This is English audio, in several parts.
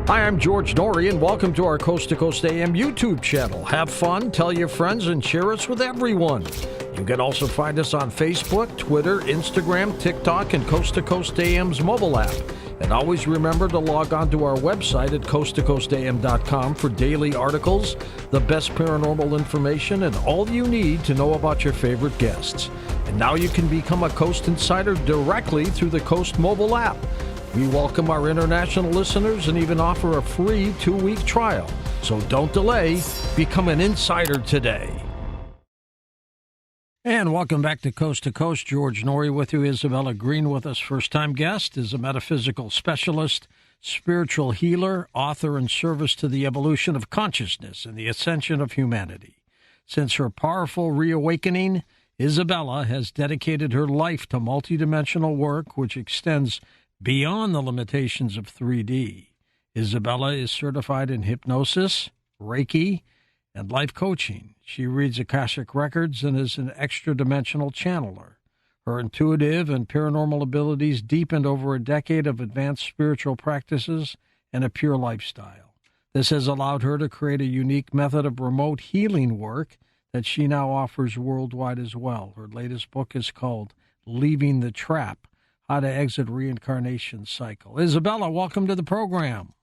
Hi, I'm George Norrie, and welcome to our Coast to Coast AM YouTube channel. Have fun, tell your friends, and share us with everyone. You can also find us on Facebook, Twitter, Instagram, TikTok, and Coast to Coast AM's mobile app. And always remember to log on to our website at coasttocoastam.com for daily articles, the best paranormal information, and all you need to know about your favorite guests. And now you can become a Coast Insider directly through the Coast mobile app. We welcome our international listeners and even offer a free 2-week trial. So don't delay. Become an insider today. And welcome back to Coast. George Norrie with you. Isabella Green with us. First-time guest is a metaphysical specialist, spiritual healer, author, and service to the evolution of consciousness and the ascension of humanity. Since her powerful reawakening, Isabella has dedicated her life to multidimensional work, which extends beyond the limitations of 3D. Isabella is certified in hypnosis, Reiki, and life coaching. She reads Akashic records and is an extra-dimensional channeler. Her intuitive and paranormal abilities deepened over a decade of advanced spiritual practices and a pure lifestyle. This has allowed her to create a unique method of remote healing work that she now offers worldwide as well. Her latest book is called Leaving the Trap: How to Exit Reincarnation Cycle. Isabella, welcome to the program.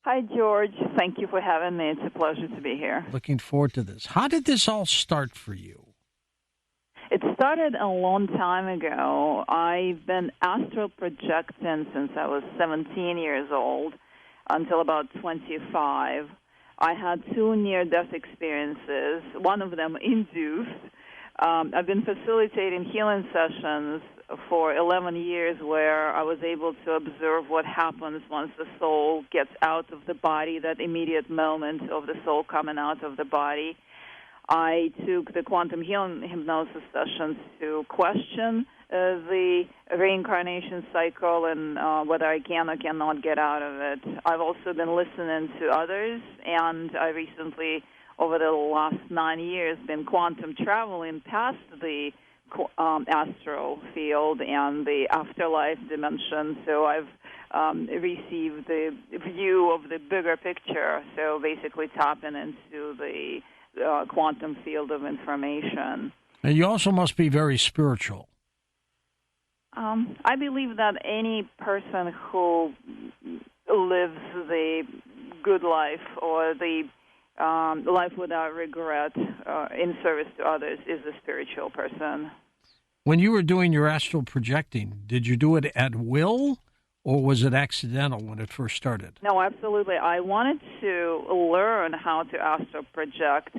Hi, George. Thank you for having me. It's a pleasure to be here. Looking forward to this. How did this all start for you? It started a long time ago. I've been astral projecting since I was 17 years old until about 25. I had 2 near-death experiences, one of them induced. I've been facilitating healing sessions for 11 years where I was able to observe what happens once the soul gets out of the body, that immediate moment of the soul coming out of the body. I took the quantum healing hypnosis sessions to question the reincarnation cycle and whether I can or cannot get out of it. I've also been listening to others, and I recently, over the last 9 years, been quantum traveling past the astral field and the afterlife dimension. So I've received the view of the bigger picture, so basically tapping into the quantum field of information. And you also must be very spiritual. I believe that any person who lives the good life or the life without regret in service to others is a spiritual person. When you were doing your astral projecting, did you do it at will, or was it accidental when it first started? No, absolutely. I wanted to learn how to astral project.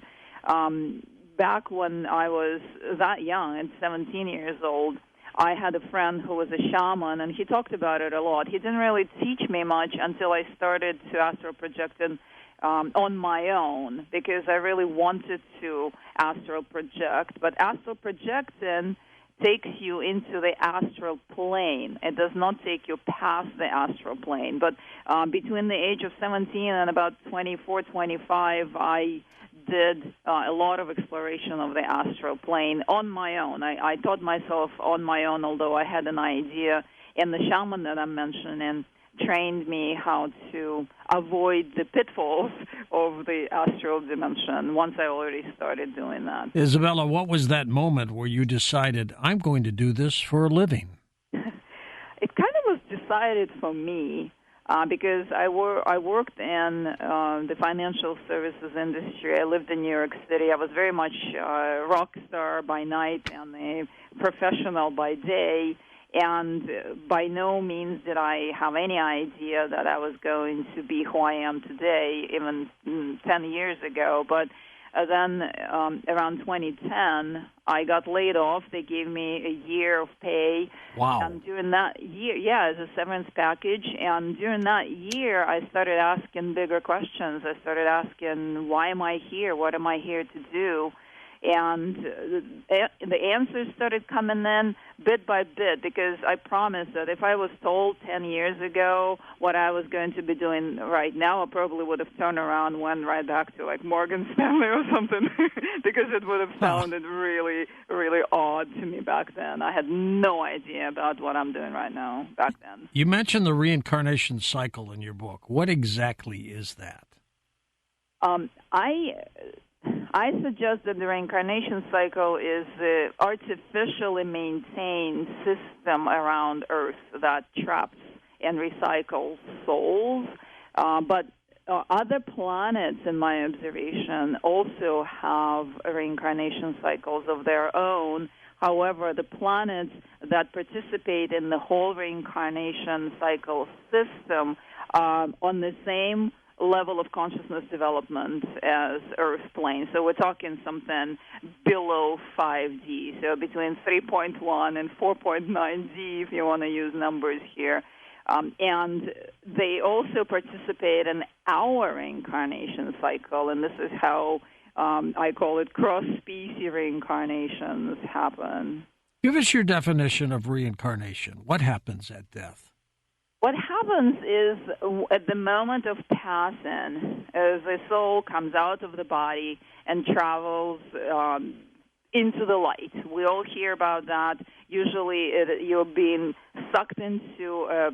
Back when I was that young, at 17 years old, I had a friend who was a shaman, and he talked about it a lot. He didn't really teach me much until I started to astral project on my own, because I really wanted to astral project. But astral projecting takes you into the astral plane. It does not take you past the astral plane. But between the age of 17 and about 24, 25, I did a lot of exploration of the astral plane on my own. I taught myself on my own, although I had an idea. And the shaman that I'm mentioning trained me how to avoid the pitfalls of the astral dimension once I already started doing that. Isabella, what was that moment where you decided, I'm going to do this for a living? It kind of was decided for me because I worked in the financial services industry. I lived in New York City. I was very much a rock star by night and a professional by day. And by no means did I have any idea that I was going to be who I am today, even 10 years ago. But then around 2010, I got laid off. They gave me a year of pay. Wow. And during that year, as a severance package. And during that year, I started asking bigger questions. I started asking, why am I here? What am I here to do? And the answers started coming in bit by bit, because I promised that if I was told 10 years ago what I was going to be doing right now, I probably would have turned around and went right back to like Morgan Stanley or something, because it would have sounded really, really odd to me back then. I had no idea about what I'm doing right now back then. You mentioned the reincarnation cycle in your book. What exactly is that? I suggest that the reincarnation cycle is the artificially maintained system around Earth that traps and recycles souls. But other planets, in my observation, also have reincarnation cycles of their own. However, the planets that participate in the whole reincarnation cycle system are on the same level of consciousness development as Earth plane. So we're talking something below 5D, so between 3.1 and 4.9D, if you want to use numbers here. And they also participate in our reincarnation cycle, and this is how I call it cross-species reincarnations happen. Give us your definition of reincarnation. What happens at death? What happens is, at the moment of passing, as the soul comes out of the body and travels into the light. We all hear about that. Usually you're being sucked into a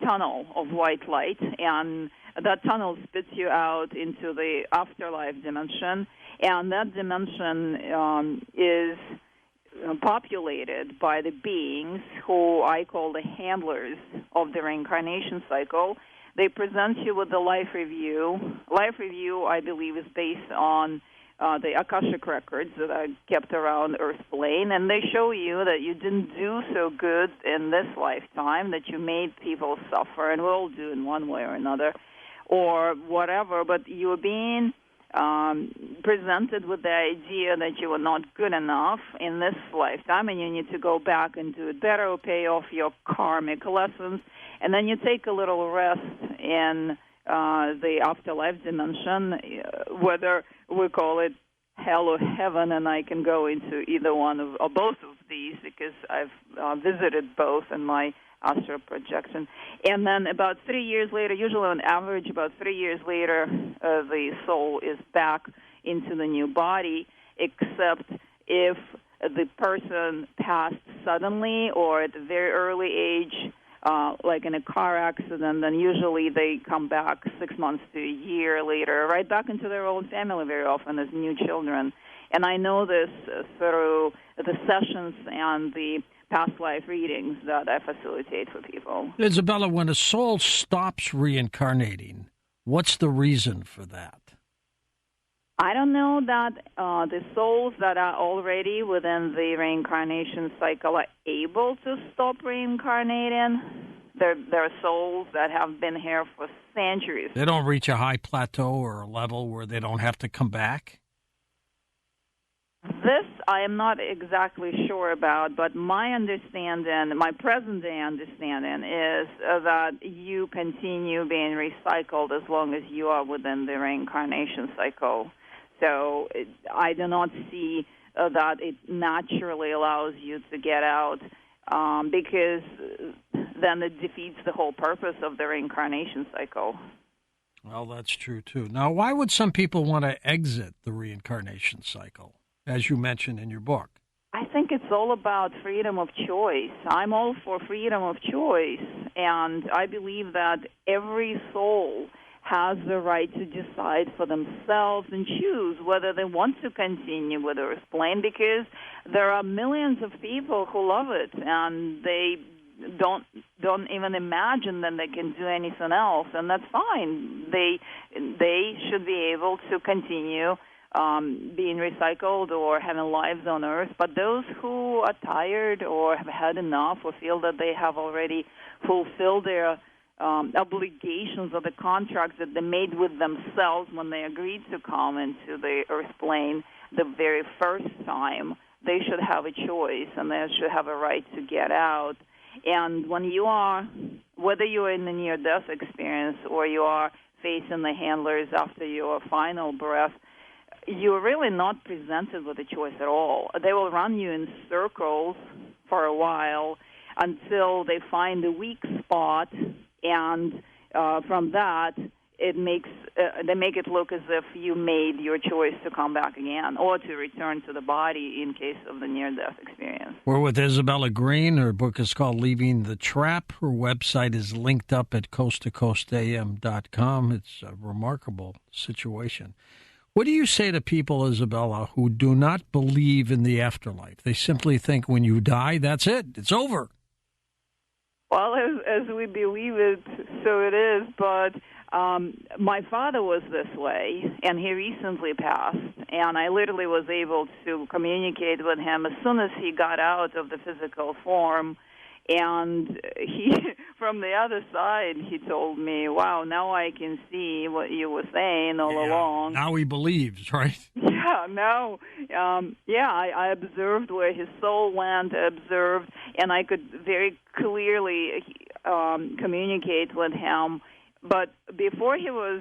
tunnel of white light, and that tunnel spits you out into the afterlife dimension, and that dimension is populated by the beings who I call the handlers of the reincarnation cycle. They present you with the life review. Life review, I believe, is based on the Akashic records that are kept around Earth plane, and they show you that you didn't do so good in this lifetime, that you made people suffer, and we all do in one way or another, or whatever, but you're being presented with the idea that you were not good enough in this lifetime and you need to go back and do it better or pay off your karmic lessons. And then you take a little rest in the afterlife dimension, whether we call it hell or heaven, and I can go into either one of or both of these because I've visited both in my astral projection. And then about 3 years later, usually on average about 3 years later, the soul is back into the new body, except if the person passed suddenly or at a very early age, like in a car accident, then usually they come back 6 months to a year later, right back into their own family very often as new children. And I know this through the sessions and the past life readings that I facilitate for people. Isabella, when a soul stops reincarnating, what's the reason for that? I don't know that the souls that are already within the reincarnation cycle are able to stop reincarnating. There are souls that have been here for centuries. They don't reach a high plateau or a level where they don't have to come back? This I am not exactly sure about, but my understanding, my present-day understanding, is that you continue being recycled as long as you are within the reincarnation cycle. So I do not see that it naturally allows you to get out because then it defeats the whole purpose of the reincarnation cycle. Well, that's true, too. Now, why would some people want to exit the reincarnation cycle, as you mentioned in your book? I think it's all about freedom of choice. I'm all for freedom of choice, and I believe that every soul has the right to decide for themselves and choose whether they want to continue with Earth plane, because there are millions of people who love it, and they don't even imagine that they can do anything else, and that's fine. They should be able to continue being recycled or having lives on Earth. But those who are tired or have had enough or feel that they have already fulfilled their obligations or the contracts that they made with themselves when they agreed to come into the Earth plane the very first time, they should have a choice and they should have a right to get out. And when you are, whether you are in the near-death experience or you are facing the handlers after your final breath, you're really not presented with a choice at all. They will run you in circles for a while until they find the weak spot, and from that, they make it look as if you made your choice to come back again or to return to the body in case of the near-death experience. We're with Isabella Green. Her book is called Leaving the Trap. Her website is linked up at coasttocoastam.com. It's a remarkable situation. What do you say to people, Isabella, who do not believe in the afterlife? They simply think when you die, that's it. It's over. Well, as we believe it, so it is, but my father was this way, and he recently passed, and I literally was able to communicate with him as soon as he got out of the physical form, and he, from the other side, he told me, wow, now I can see what you were saying all along. Now he believes, right? Yeah, now, I observed where his soul went, and I could very clearly communicate with him. But before he was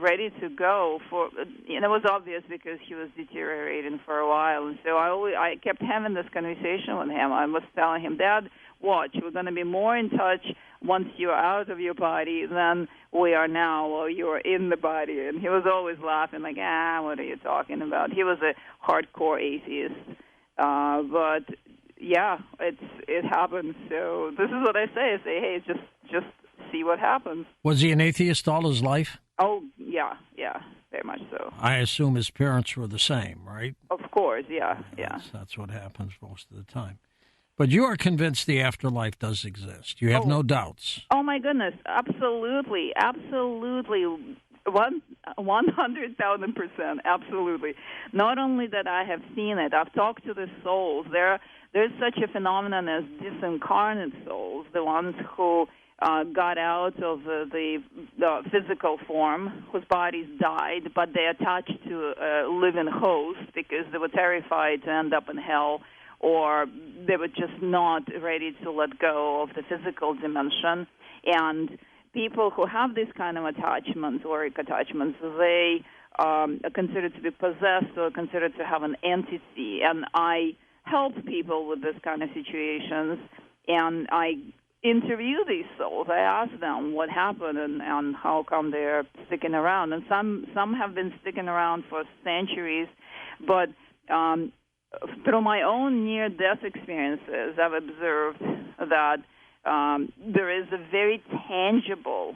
ready to go, it was obvious because he was deteriorating for a while. And so I kept having this conversation with him. I was telling him, Dad, watch, we're going to be more in touch once you're out of your body than we are now while you're in the body. And he was always laughing like, what are you talking about? He was a hardcore atheist. But, yeah, it happens. So this is what I say. I say, hey, just see what happens. Was he an atheist all his life? Oh, yeah, very much so. I assume his parents were the same, right? Of course, yeah. That's what happens most of the time. But you are convinced the afterlife does exist. You have no doubts. Oh, my goodness, absolutely, 100,000%, absolutely. Not only that I have seen it, I've talked to the souls. There's such a phenomenon as disincarnate souls, the ones who got out of the physical form, whose bodies died, but they attached to a living host because they were terrified to end up in hell, or they were just not ready to let go of the physical dimension. And people who have these kind of attachments, auric attachments, they are considered to be possessed or considered to have an entity. And I help people with this kind of situations, and I interview these souls. I ask them what happened and how come they're sticking around. And some have been sticking around for centuries, but through my own near-death experiences, I've observed that there is a very tangible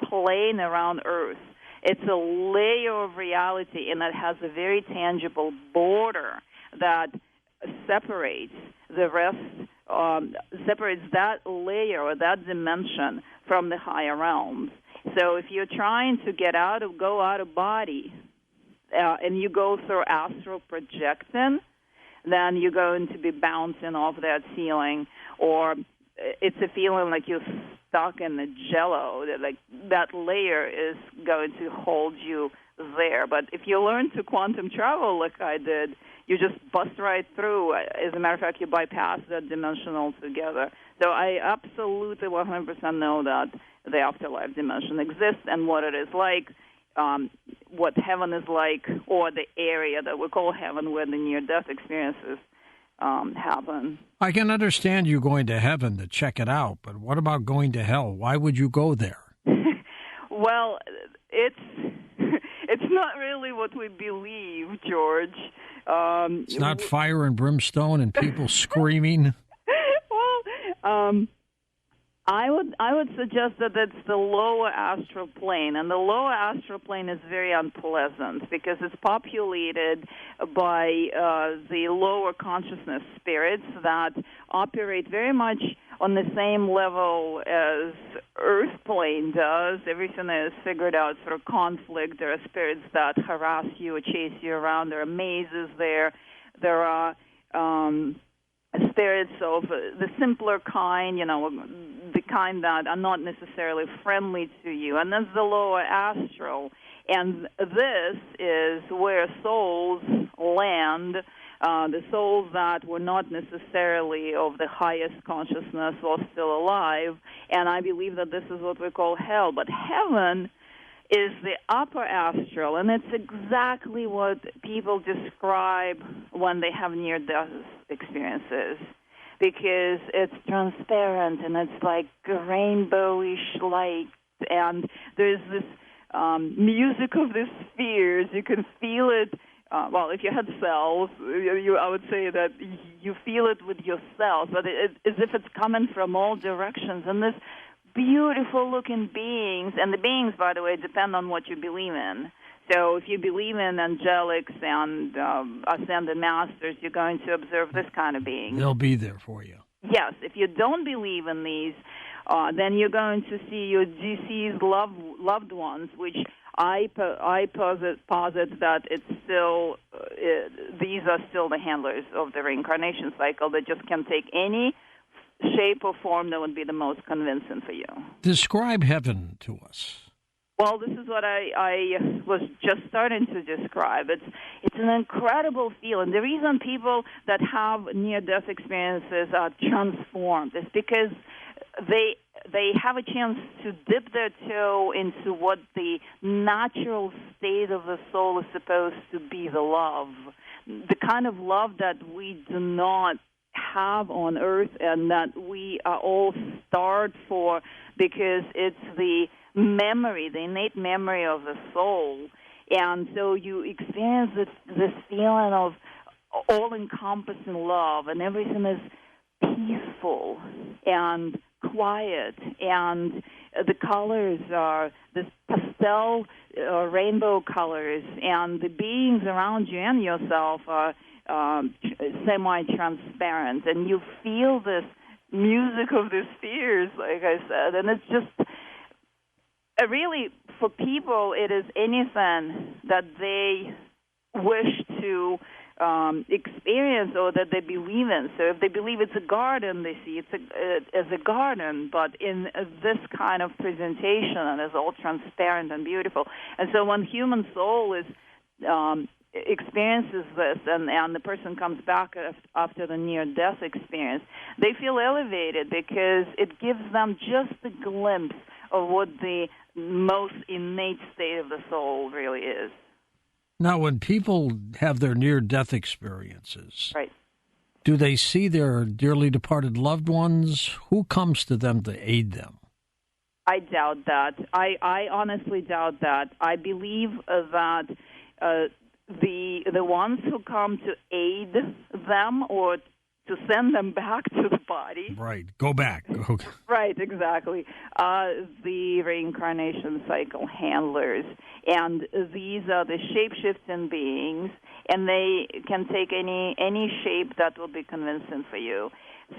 plane around Earth. It's a layer of reality, and it has a very tangible border that separates the rest, separates that layer or that dimension from the higher realms. So if you're trying to go out of body, and you go through astral projection, then you're going to be bouncing off that ceiling, or it's a feeling like you're stuck in the jello, that layer is going to hold you there. But if you learn to quantum travel like I did, you just bust right through. As a matter of fact, you bypass that dimension altogether. So I absolutely 100% know that the afterlife dimension exists and what it is like, what heaven is like, or the area that we call heaven where the near-death experiences happen. I can understand you going to heaven to check it out, but what about going to hell? Why would you go there? Well, it's not really what we believe, George. It's not fire and brimstone and people screaming. Well, I would suggest that it's the lower astral plane, and the lower astral plane is very unpleasant because it's populated by the lower consciousness spirits that operate very much on the same level as Earth plane does. Everything is figured out through conflict. There are spirits that harass you or chase you around. There are mazes there. There are spirits of the simpler kind, the kind that are not necessarily friendly to you. And that's the lower astral. And this is where souls land, the souls that were not necessarily of the highest consciousness or still alive. And I believe that this is what we call hell. But heaven is the upper astral, and it's exactly what people describe when they have near-death experiences, because it's transparent and it's like rainbowish light, and there's this music of the spheres. You can feel it. Well, if you had cells, I would say that you feel it with your cells, but as if it's coming from all directions. And this beautiful-looking beings, and the beings, by the way, depend on what you believe in. So if you believe in angelics and ascended masters, you're going to observe this kind of being. They'll be there for you. Yes. If you don't believe in these, then you're going to see your deceased loved ones, which I posit that it's still these are still the handlers of the reincarnation cycle that just can take any shape or form that would be the most convincing for you. Describe heaven to us. Well, this is what I was just starting to describe. It's an incredible feeling. The reason people that have near-death experiences are transformed is because they have a chance to dip their toe into what the natural state of the soul is supposed to be, the love, the kind of love that we do not have on earth and that we are all starved for, because it's the memory, the innate memory of the soul. And so you experience this feeling of all-encompassing love, and everything is peaceful and quiet, and the colors are this pastel rainbow colors, and the beings around you and yourself are semi-transparent, and you feel this music of the spheres, like I said, and it's just really, for people, it is anything that they wish to experience or that they believe in. So if they believe it's a garden, they see it as a garden, but in this kind of presentation, and it's all transparent and beautiful. And so when human soul is experiences this, and the person comes back after the near-death experience, they feel elevated because it gives them just a glimpse of what the most innate state of the soul really is. Now, when people have their near-death experiences, right, do they see their dearly departed loved ones? Who comes to them to aid them? I doubt that. I honestly doubt that. I believe that the ones who come to aid them or to send them back to the body. Right. Go back. Okay. Right, exactly. The reincarnation cycle handlers. And these are the shape-shifting beings, and they can take any shape that will be convincing for you.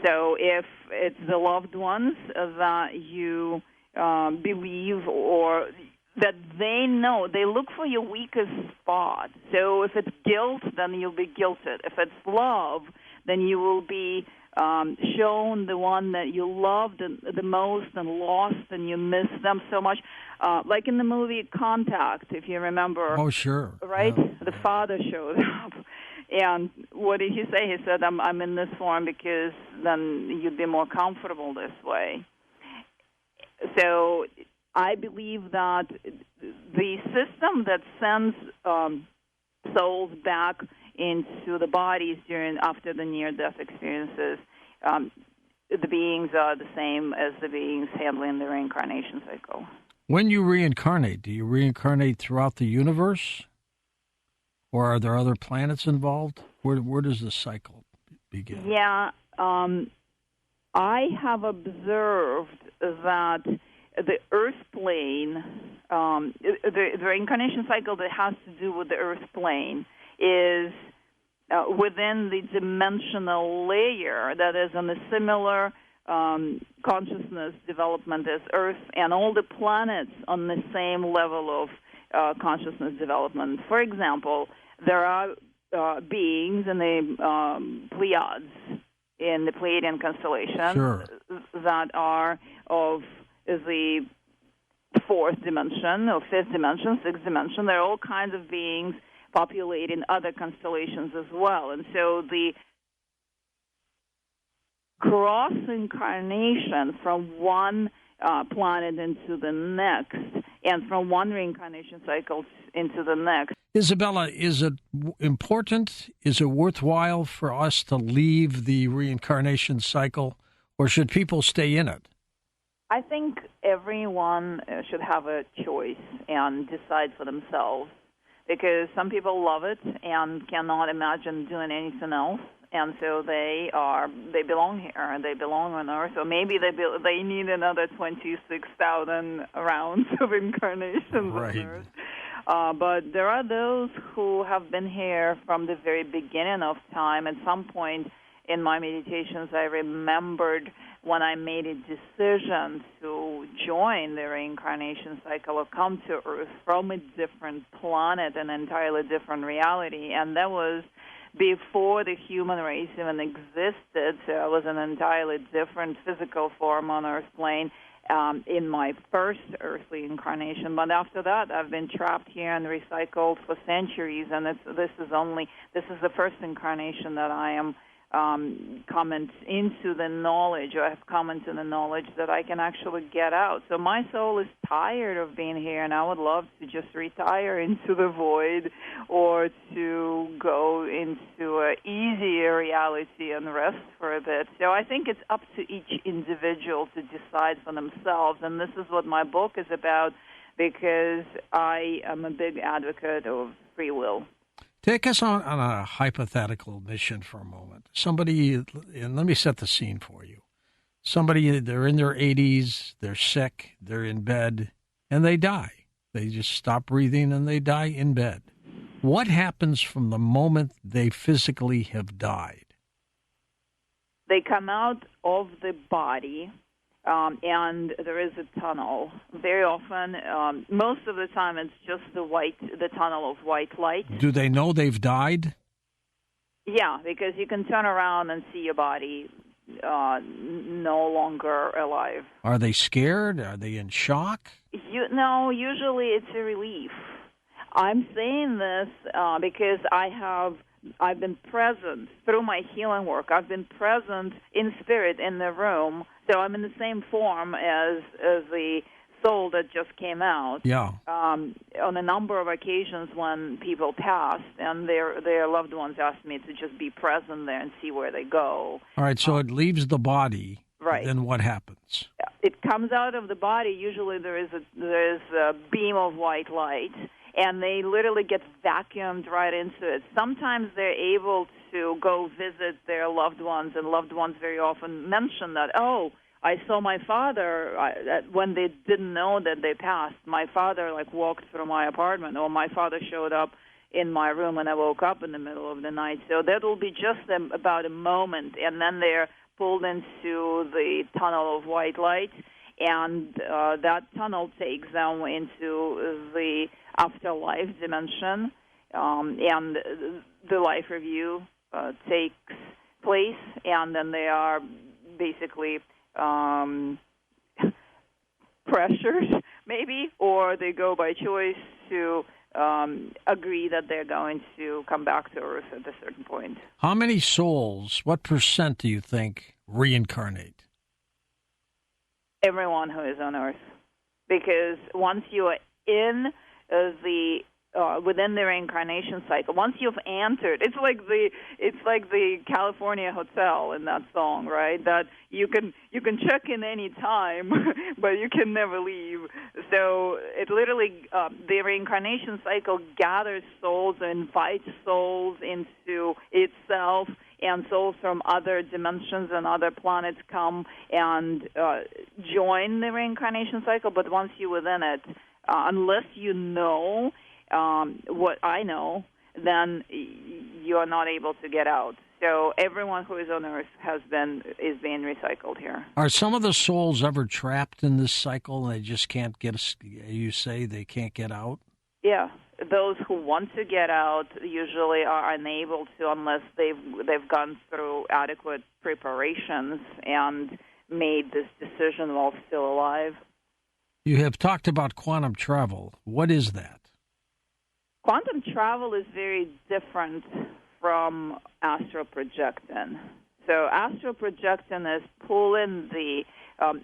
So if it's the loved ones that you believe or that they know, they look for your weakest spot. So if it's guilt, then you'll be guilted. If it's love, then you will be shown the one that you loved the most and lost, and you miss them so much. Like in the movie Contact, if you remember. Oh, sure. Right? Yeah. The father showed up. And what did he say? He said, I'm in this form because then you'd be more comfortable this way. So I believe that the system that sends souls back into the bodies after the near-death experiences, the beings are the same as the beings handling the reincarnation cycle. When you reincarnate, do you reincarnate throughout the universe? Or are there other planets involved? Where does the cycle begin? Yeah, I have observed that the Earth plane, the reincarnation cycle that has to do with the Earth plane is within the dimensional layer that is on a similar consciousness development as Earth, and all the planets on the same level of consciousness development. For example, there are beings in the Pleiades, in the Pleiadian constellation, sure, that are of the fourth dimension or fifth dimension, sixth dimension. There are all kinds of beings populating other constellations as well. And so the cross-incarnation from one planet into the next, and from one reincarnation cycle into the next. Isabella, is it important, is it worthwhile for us to leave the reincarnation cycle, or should people stay in it? I think everyone should have a choice and decide for themselves, because some people love it and cannot imagine doing anything else, and so they belong here and they belong on Earth. Or maybe they need another 26,000 rounds of incarnations right. on Earth. But there are those who have been here from the very beginning of time. At some point in my meditations, I remembered when I made a decision to join the reincarnation cycle or come to Earth from a different planet, an entirely different reality, and that was before the human race even existed. So I was an entirely different physical form on Earth plane in my first earthly incarnation. But after that, I've been trapped here and recycled for centuries, and this is the first incarnation that I am come into the knowledge, or have come into the knowledge that I can actually get out. So my soul is tired of being here, and I would love to just retire into the void, or to go into an easier reality and rest for a bit. So I think it's up to each individual to decide for themselves, and this is what my book is about, because I am a big advocate of free will. Take us on a hypothetical mission for a moment. Somebody, and let me set the scene for you. Somebody, they're in their 80s, they're sick, they're in bed, and they die. They just stop breathing and they die in bed. What happens from the moment they physically have died? They come out of the body, and there is a tunnel. Very often, most of the time, it's just the tunnel of white light. Do they know they've died? Yeah, because you can turn around and see your body no longer alive. Are they scared? Are they in shock? Usually it's a relief. I'm saying this because I've been present through my healing work. I've been present in spirit in the room, so I'm in the same form as the soul that just came out. Yeah. On a number of occasions when people passed and their loved ones asked me to just be present there and see where they go. All right, so it leaves the body. Right. Then what happens? It comes out of the body. Usually there is a beam of white light, and they literally get vacuumed right into it. Sometimes they're able to go visit their loved ones, and loved ones very often mention that, I saw my father when they didn't know that they passed. My father walked through my apartment, or my father showed up in my room and I woke up in the middle of the night. So that will be just about a moment, and then they're pulled into the tunnel of white light, and that tunnel takes them into the afterlife dimension, and the life review takes place, and then they are basically pressured, maybe, or they go by choice to agree that they're going to come back to Earth at a certain point. How many souls, what % do you think, reincarnate? Everyone who is on Earth. Because once you are in within the reincarnation cycle, once you've entered, it's like the California hotel in that song, right? That you can check in any time, but you can never leave. So it literally the reincarnation cycle gathers souls, invites souls into itself, and souls from other dimensions and other planets come and join the reincarnation cycle. But once you're within it, unless you know what I know, then you are not able to get out. So everyone who is on Earth is being recycled here. Are some of the souls ever trapped in this cycle and they just can't you say they can't get out? Yeah. Those who want to get out usually are unable to unless they've gone through adequate preparations and made this decision while still alive. You have talked about quantum travel. What is that? Quantum travel is very different from astral projecting. So astral projection is pulling the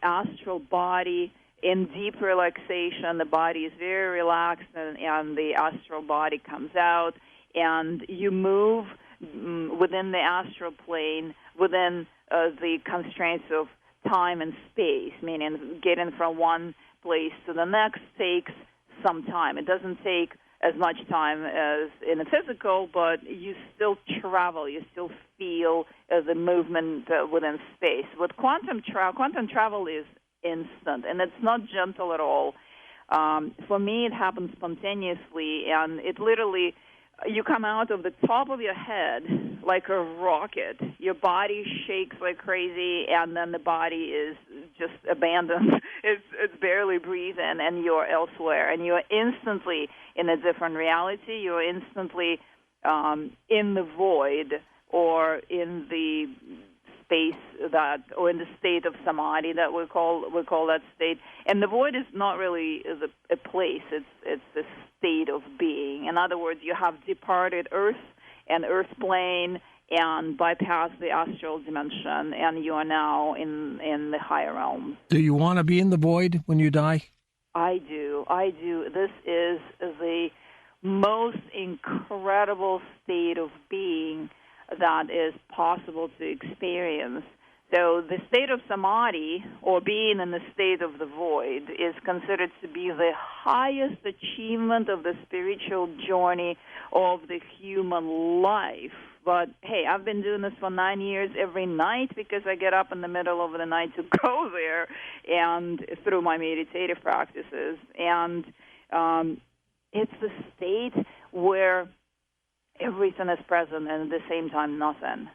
astral body in deep relaxation. The body is very relaxed, and the astral body comes out, and you move within the astral plane, within the constraints of time and space, meaning getting from one place to the next takes some time. It doesn't take as much time as in a physical, but you still travel, you still feel the movement within space. With quantum travel is instant, and it's not gentle at all. For me, it happens spontaneously, and it literally, you come out of the top of your head like a rocket. Your body shakes like crazy, and then the body is just abandoned. It's barely breathing, and you're elsewhere. And you're instantly in a different reality. You're instantly in the void, or in the space or in the state of samadhi that we call that state. And the void is not really a place. It's a state of being. In other words, you have departed Earth and Earth plane and bypassed the astral dimension, and you are now in the higher realms. Do you want to be in the void when you die? I do. This is the most incredible state of being that is possible to experience. So the state of samadhi, or being in the state of the void, is considered to be the highest achievement of the spiritual journey of the human life. But, hey, I've been doing this for 9 years every night because I get up in the middle of the night to go there, and through my meditative practices. And it's the state where everything is present and at the same time nothing.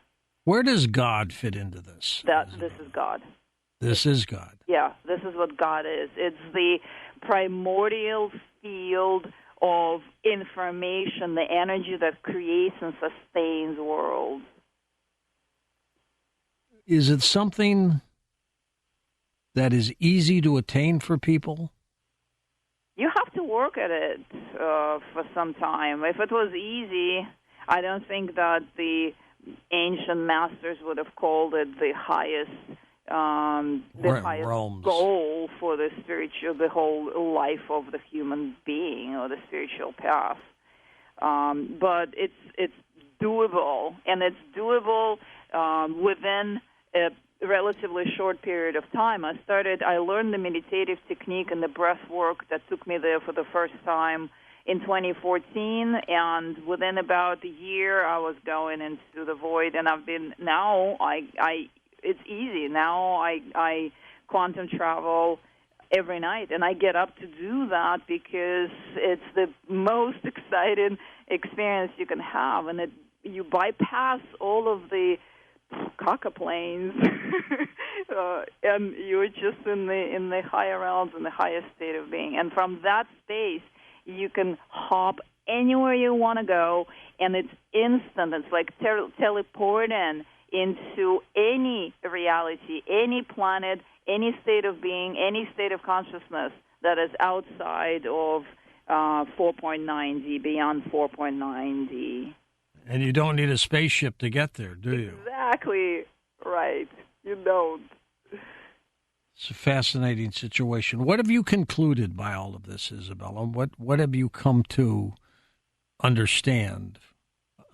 Where does God fit into this? This is God. This is God. Yeah, this is what God is. It's the primordial field of information, the energy that creates and sustains worlds. Is it something that is easy to attain for people? You have to work at it for some time. If it was easy, I don't think that the ancient masters would have called it the highest goal for the spiritual, the whole life of the human being or the spiritual path. But it's doable, and it's doable within a relatively short period of time. I learned the meditative technique and the breath work that took me there for the first time in 2014, and within about a year I was going into the void, and it's easy. Now I quantum travel every night, and I get up to do that because it's the most exciting experience you can have, and you bypass all of the cockaplanes, and you're just in the higher realms, in the highest state of being. And from that space, you can hop anywhere you want to go, and it's instant. It's like teleporting into any reality, any planet, any state of being, any state of consciousness that is outside of 4.9D, beyond 4.9D. And you don't need a spaceship to get there, do you? Exactly right. You don't. It's a fascinating situation. What have you concluded by all of this, Isabella? What have you come to understand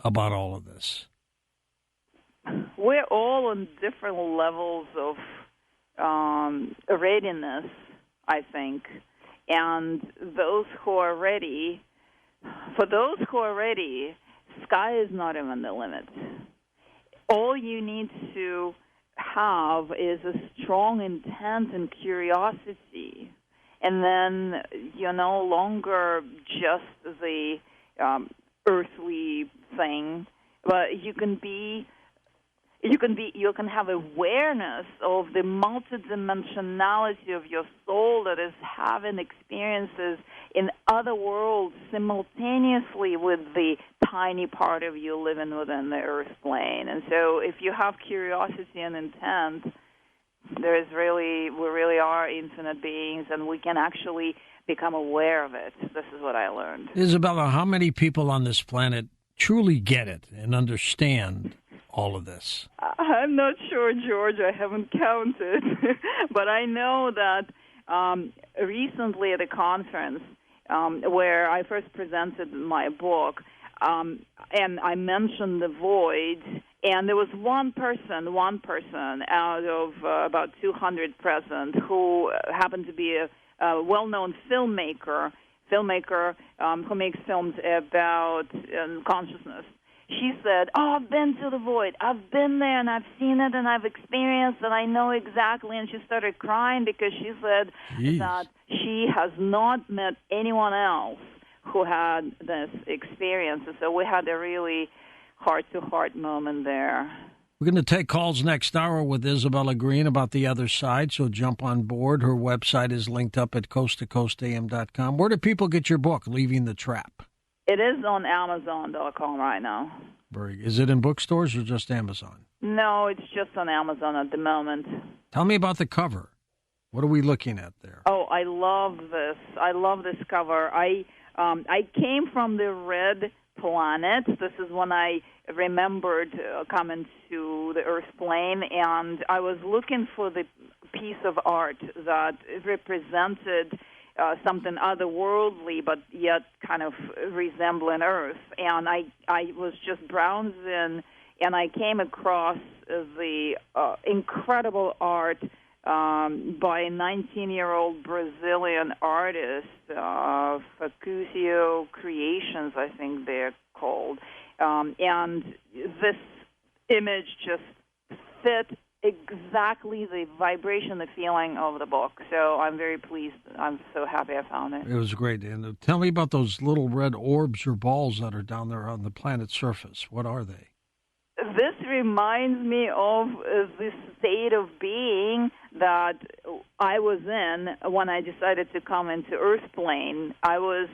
about all of this? We're all on different levels of readiness, I think. And for those who are ready, sky is not even the limit. All you need to have is a strong intent and curiosity, and then you're no longer just the earthly thing, but you can have awareness of the multidimensionality of your soul that is having experiences in other worlds simultaneously with the tiny part of you living within the earth plane. And so if you have curiosity and intent, we really are infinite beings, and we can actually become aware of it. This is what I learned. Isabella, how many people on this planet truly get it and understand all of this? I'm not sure, George. I haven't counted. But I know that recently at a conference where I first presented my book, and I mentioned the void, and there was one person out of about 200 present who happened to be a well-known filmmaker who makes films about consciousness. She said, I've been to the void. I've been there, and I've seen it, and I've experienced it. I know exactly. And she started crying because she said that she has not met anyone else who had this experience. And so we had a really heart-to-heart moment there. We're going to take calls next hour with Isabella Green about the other side, so jump on board. Her website is linked up at coasttocoastam.com. Where do people get your book, Leaving the Trap? It is on Amazon.com right now. Is it in bookstores or just Amazon? No, it's just on Amazon at the moment. Tell me about the cover. What are we looking at there? Oh, I love this. I love this cover. I came from the red planet. This is when I remembered coming to the Earth plane, and I was looking for the piece of art that represented something otherworldly, but yet kind of resembling Earth. And I was just browsing, and I came across the incredible art by a 19-year-old Brazilian artist, Facuzio Creations, I think they're called. And this image just fit exactly the vibration, the feeling of the book. So I'm very pleased. I'm so happy I found it. It was great. And tell me about those little red orbs or balls that are down there on the planet's surface. What are they? This reminds me of this state of being that I was in when I decided to come into Earth plane. I was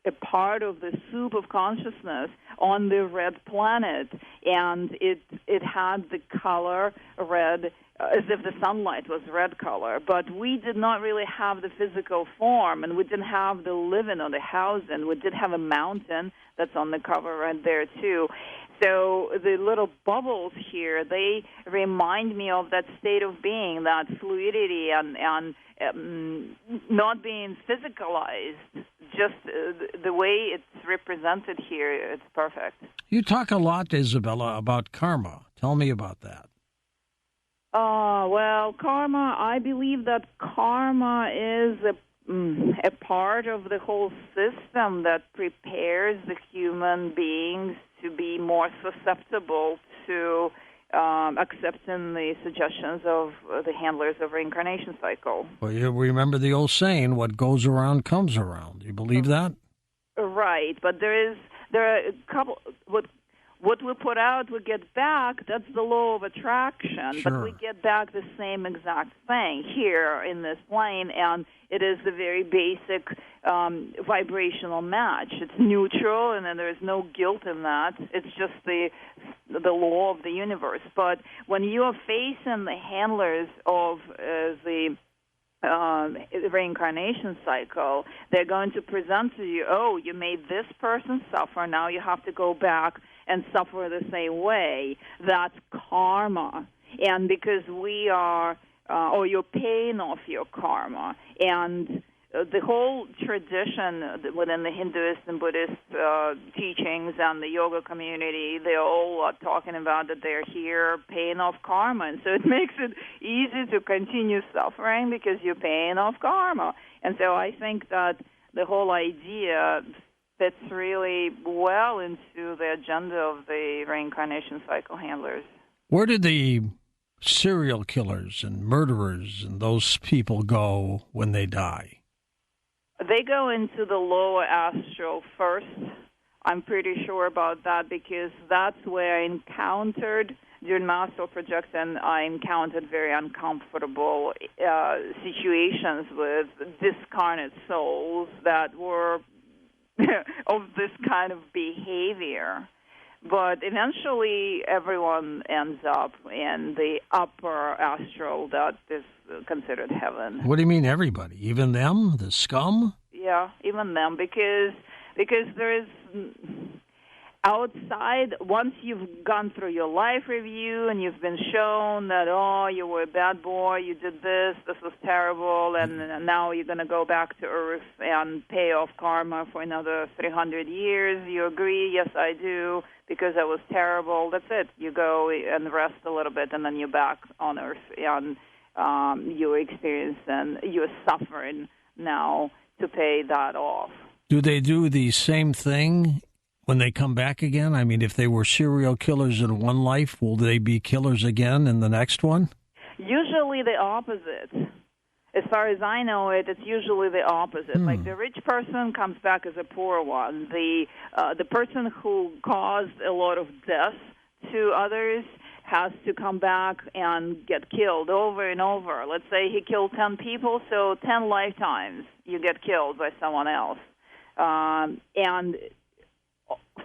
a part of the soup of consciousness on the red planet, and it had the color red, as if the sunlight was red color. But we did not really have the physical form, and we didn't have the living or the housing. We did have a mountain that's on the cover right there, too. So the little bubbles here, they remind me of that state of being, that fluidity and not being physicalized. Just the way it's represented here, it's perfect. You talk a lot, Isabella, about karma. Tell me about that. Well, karma, I believe that karma is a part of the whole system that prepares the human beings to be more susceptible to accepting the suggestions of the handlers of reincarnation cycle. Well, you remember the old saying, what goes around comes around. Do you believe that? Right, but there are a couple. What we put out, we get back. That's the law of attraction. Sure. But we get back the same exact thing here in this plane, and it is the very basic vibrational match. It's neutral, and then there is no guilt in that. It's just the law of the universe. But when you are facing the handlers of the reincarnation cycle, they're going to present to you, oh, you made this person suffer, now you have to go back and suffer the same way. That's karma. And because we are, or you're paying off your karma. And the whole tradition within the Hinduist and Buddhist teachings and the yoga community, they're all talking about that they're here paying off karma. And so it makes it easy to continue suffering because you're paying off karma. And so I think that the whole idea fits really well into the agenda of the reincarnation cycle handlers. Where did the serial killers and murderers and those people go when they die? They go into the lower astral first. I'm pretty sure about that because that's where I encountered, during my astral projection, I encountered very uncomfortable situations with discarnate souls that were of this kind of behavior. But eventually everyone ends up in the upper astral that is considered heaven. What do you mean everybody? Even them? The scum? Yeah, even them, because there is outside, once you've gone through your life review and you've been shown that, oh, you were a bad boy, you did this was terrible, and now you're going to go back to Earth and pay off karma for another 300 years, you agree, yes, I do, because that was terrible, that's it. You go and rest a little bit, and then you're back on Earth, and you're experiencing, you're suffering now to pay that off. Do they do the same thing when they come back again? I mean, if they were serial killers in one life, will they be killers again in the next one? Usually the opposite. As far as I know it, it's usually the opposite. Like the rich person comes back as a poor one. The person who caused a lot of death to others has to come back and get killed over and over. Let's say he killed 10 people, so 10 lifetimes you get killed by someone else. And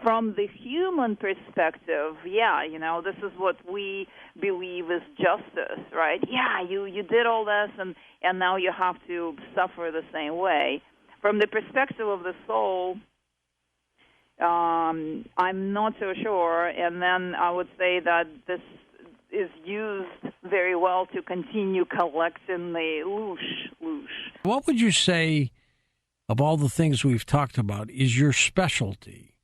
from the human perspective, yeah, this is what we believe is justice, right? Yeah, you did all this, and now you have to suffer the same way. From the perspective of the soul, I'm not so sure, and then I would say that this is used very well to continue collecting the loosh. What would you say, of all the things we've talked about, is your specialty?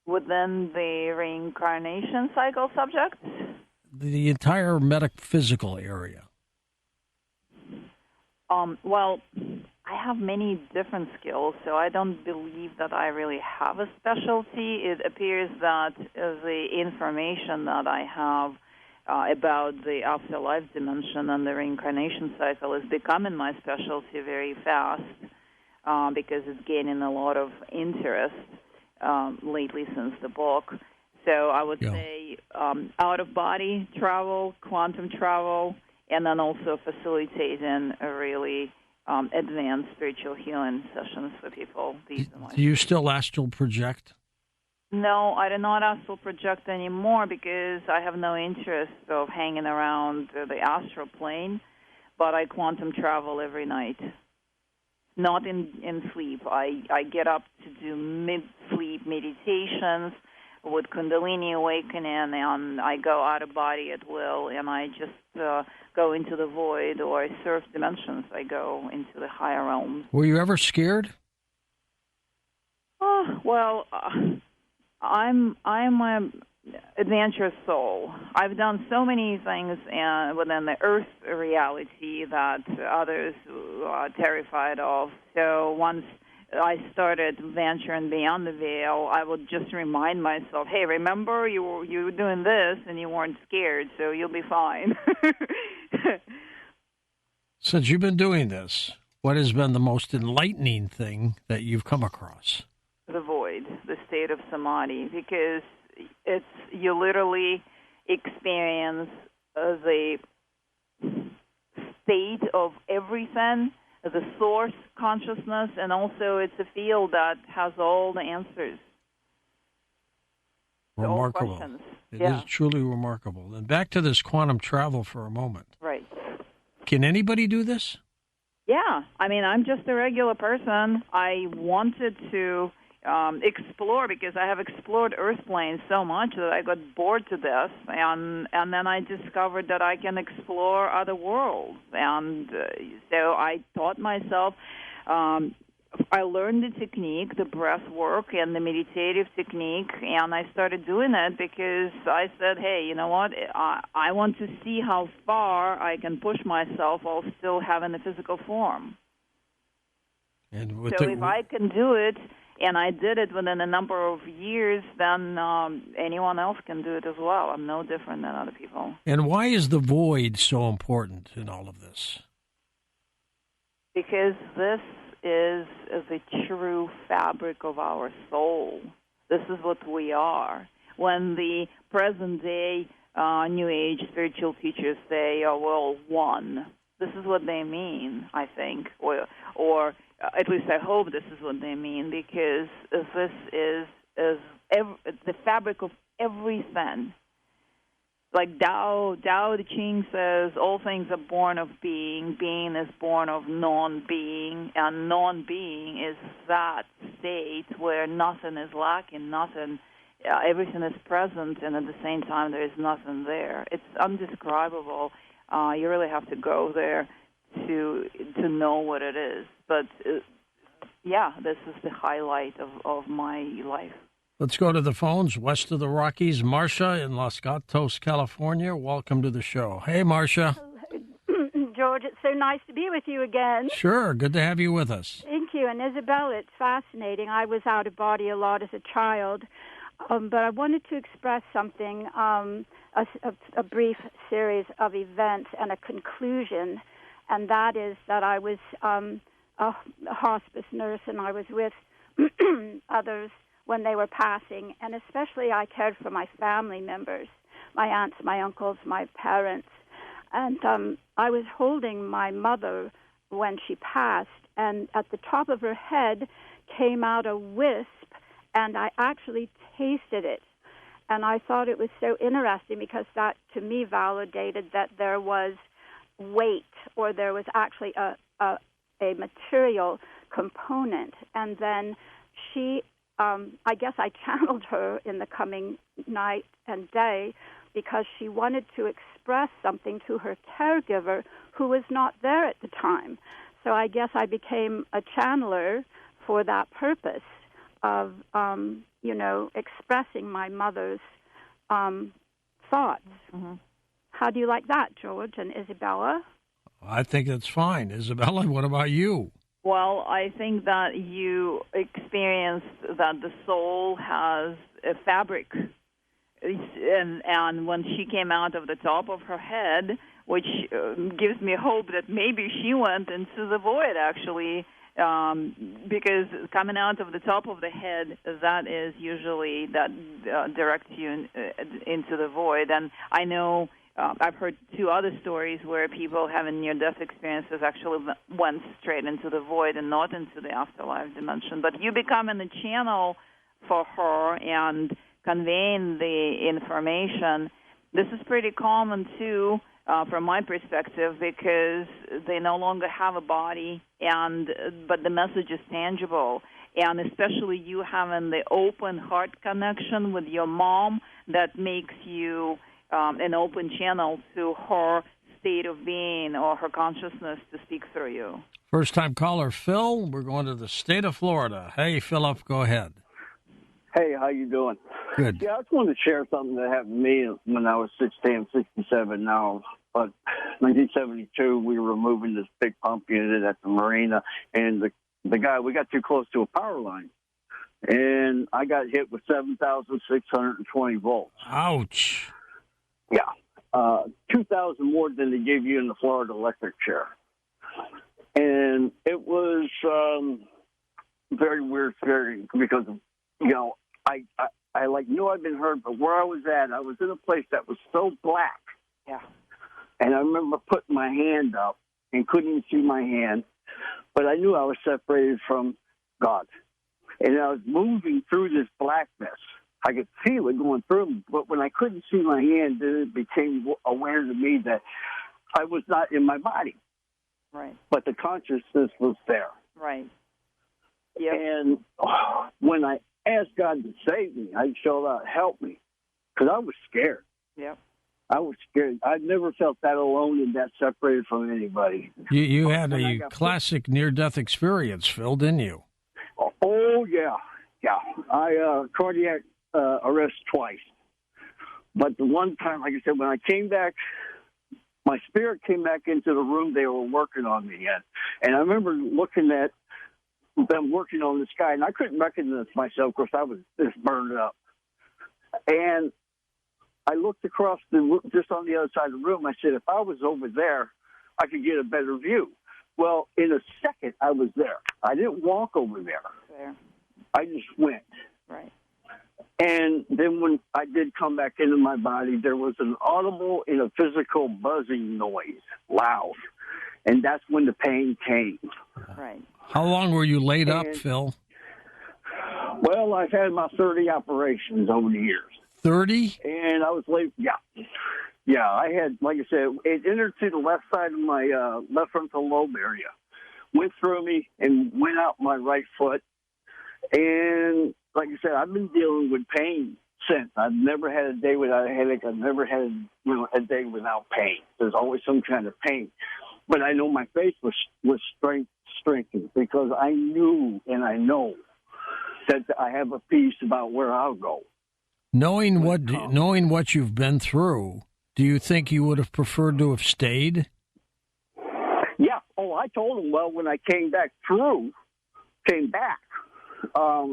Within the reincarnation cycle subject? The entire metaphysical area. Well, I have many different skills, so I don't believe that I really have a specialty. It appears that the information that I have about the afterlife dimension and the reincarnation cycle is becoming my specialty very fast because it's gaining a lot of interest lately since the book. So I would say out-of-body travel, quantum travel, and then also facilitating a really advanced spiritual healing sessions for people. Do you still astral project? No, I do not astral project anymore because I have no interest of hanging around the astral plane, but I quantum travel every night. Not in sleep. I get up to do mid-sleep meditations with Kundalini awakening, and I go out of body at will, and I just go into the void, or I surf dimensions. I go into the higher realms. Were you ever scared? Well, I'm an adventurous soul. I've done so many things within the Earth reality that others are terrified of. So once I started venturing beyond the veil, I would just remind myself, hey, remember you were doing this and you weren't scared, so you'll be fine. Since you've been doing this, what has been the most enlightening thing that you've come across? The void, the state of samadhi, because you literally experience the state of everything, the source consciousness, and also it's a field that has all the answers. Remarkable. It is truly remarkable. And back to this quantum travel for a moment. Right. Can anybody do this? Yeah. I mean, I'm just a regular person. I wanted to explore because I have explored Earth planes so much that I got bored to death, and then I discovered that I can explore other worlds, and so I taught myself. I learned the technique, the breath work, and the meditative technique, and I started doing it because I said, hey, you know what? I want to see how far I can push myself while still having a physical form. And so if I can do it, and I did it within a number of years, then anyone else can do it as well. I'm no different than other people. And why is the void so important in all of this? Because this is the true fabric of our soul. This is what we are. When the present-day New Age spiritual teachers say, oh, well, one, this is what they mean, I think, or at least I hope this is what they mean, because this is the fabric of everything. Like Tao Te Ching says, all things are born of being. Being is born of non-being, and non-being is that state where nothing is lacking, nothing, everything is present, and at the same time there is nothing there. It's undescribable. You really have to go there to know what it is. But this is the highlight of my life. Let's go to the phones west of the Rockies. Marcia in Los Gatos, California. Welcome to the show. Hey, Marcia. George, it's so nice to be with you again. Sure, good to have you with us. Thank you. And Isabella, it's fascinating. I was out of body a lot as a child, but I wanted to express something, a brief series of events and a conclusion, and that is that I was a hospice nurse, and I was with others when they were passing, and especially I cared for my family members, my aunts, my uncles, my parents. And I was holding my mother when she passed, and at the top of her head came out a wisp, and I actually tasted it. And I thought it was so interesting because that, to me, validated that there was weight, or there was actually a material component. And then she, I guess I channeled her in the coming night and day, because she wanted to express something to her caregiver who was not there at the time. So I guess I became a channeler for that purpose of, expressing my mother's thoughts. Mm-hmm. How do you like that, George and Isabella? I think that's fine. Isabella, what about you? Well, I think that you experienced that the soul has a fabric. And when she came out of the top of her head, which gives me hope that maybe she went into the void, actually, because coming out of the top of the head, that is usually that directs you into the void. And I know I've heard two other stories where people having near-death experiences actually went straight into the void and not into the afterlife dimension. But you becoming the channel for her and conveying the information, this is pretty common, too, from my perspective, because they no longer have a body, but the message is tangible. And especially you having the open heart connection with your mom, that makes you an open channel to her state of being or her consciousness to speak through you. First-time caller, Phil. We're going to the state of Florida. Hey, Philip, go ahead. Hey, how you doing? Good. Yeah, I just wanted to share something that happened to me when I was 16. I'm 67 now. But 1972, we were moving this big pump unit at the marina, and the guy, we got too close to a power line, and I got hit with 7,620 volts. Ouch. Yeah. 2,000 more than they give you in the Florida electric chair. And it was very weird, because, I knew I'd been hurt, but where I was in a place that was so black. Yeah. And I remember putting my hand up and couldn't even see my hand, but I knew I was separated from God. And I was moving through this blackness. I could feel it going through, but when I couldn't see my hand, then it became aware to me that I was not in my body. Right. But the consciousness was there. Right. Yep. And when I asked God to save me, I showed out, help me, because I was scared. Yep. I was scared. I never felt that alone and that separated from anybody. You had a classic near-death experience, Phil, didn't you? Oh, yeah. Yeah. I cardiac arrest twice. But the one time, like I said, when I came back, my spirit came back into the room they were working on me in. And I remember looking at them working on this guy, and I couldn't recognize myself because I was just burned up. And I looked across just on the other side of the room. I said, if I was over there, I could get a better view. Well, in a second, I was there. I didn't walk over there. I just went. Right. And then when I did come back into my body, there was an audible and a physical buzzing noise, loud. And that's when the pain came. Right. How long were you laid up, Phil? Well, I've had about 30 operations over the years. 30? And I was late. Yeah. Yeah, I had, like I said, it entered to the left side of my left frontal lobe area, went through me and went out my right foot. And like I said, I've been dealing with pain since. I've never had a day without a headache. I've never had a day without pain. There's always some kind of pain. But I know my faith was strengthened because I knew and I know that I have a peace about where I'll go. Knowing what you've been through, do you think you would have preferred to have stayed? Yeah. Oh, I told him, well, when I came back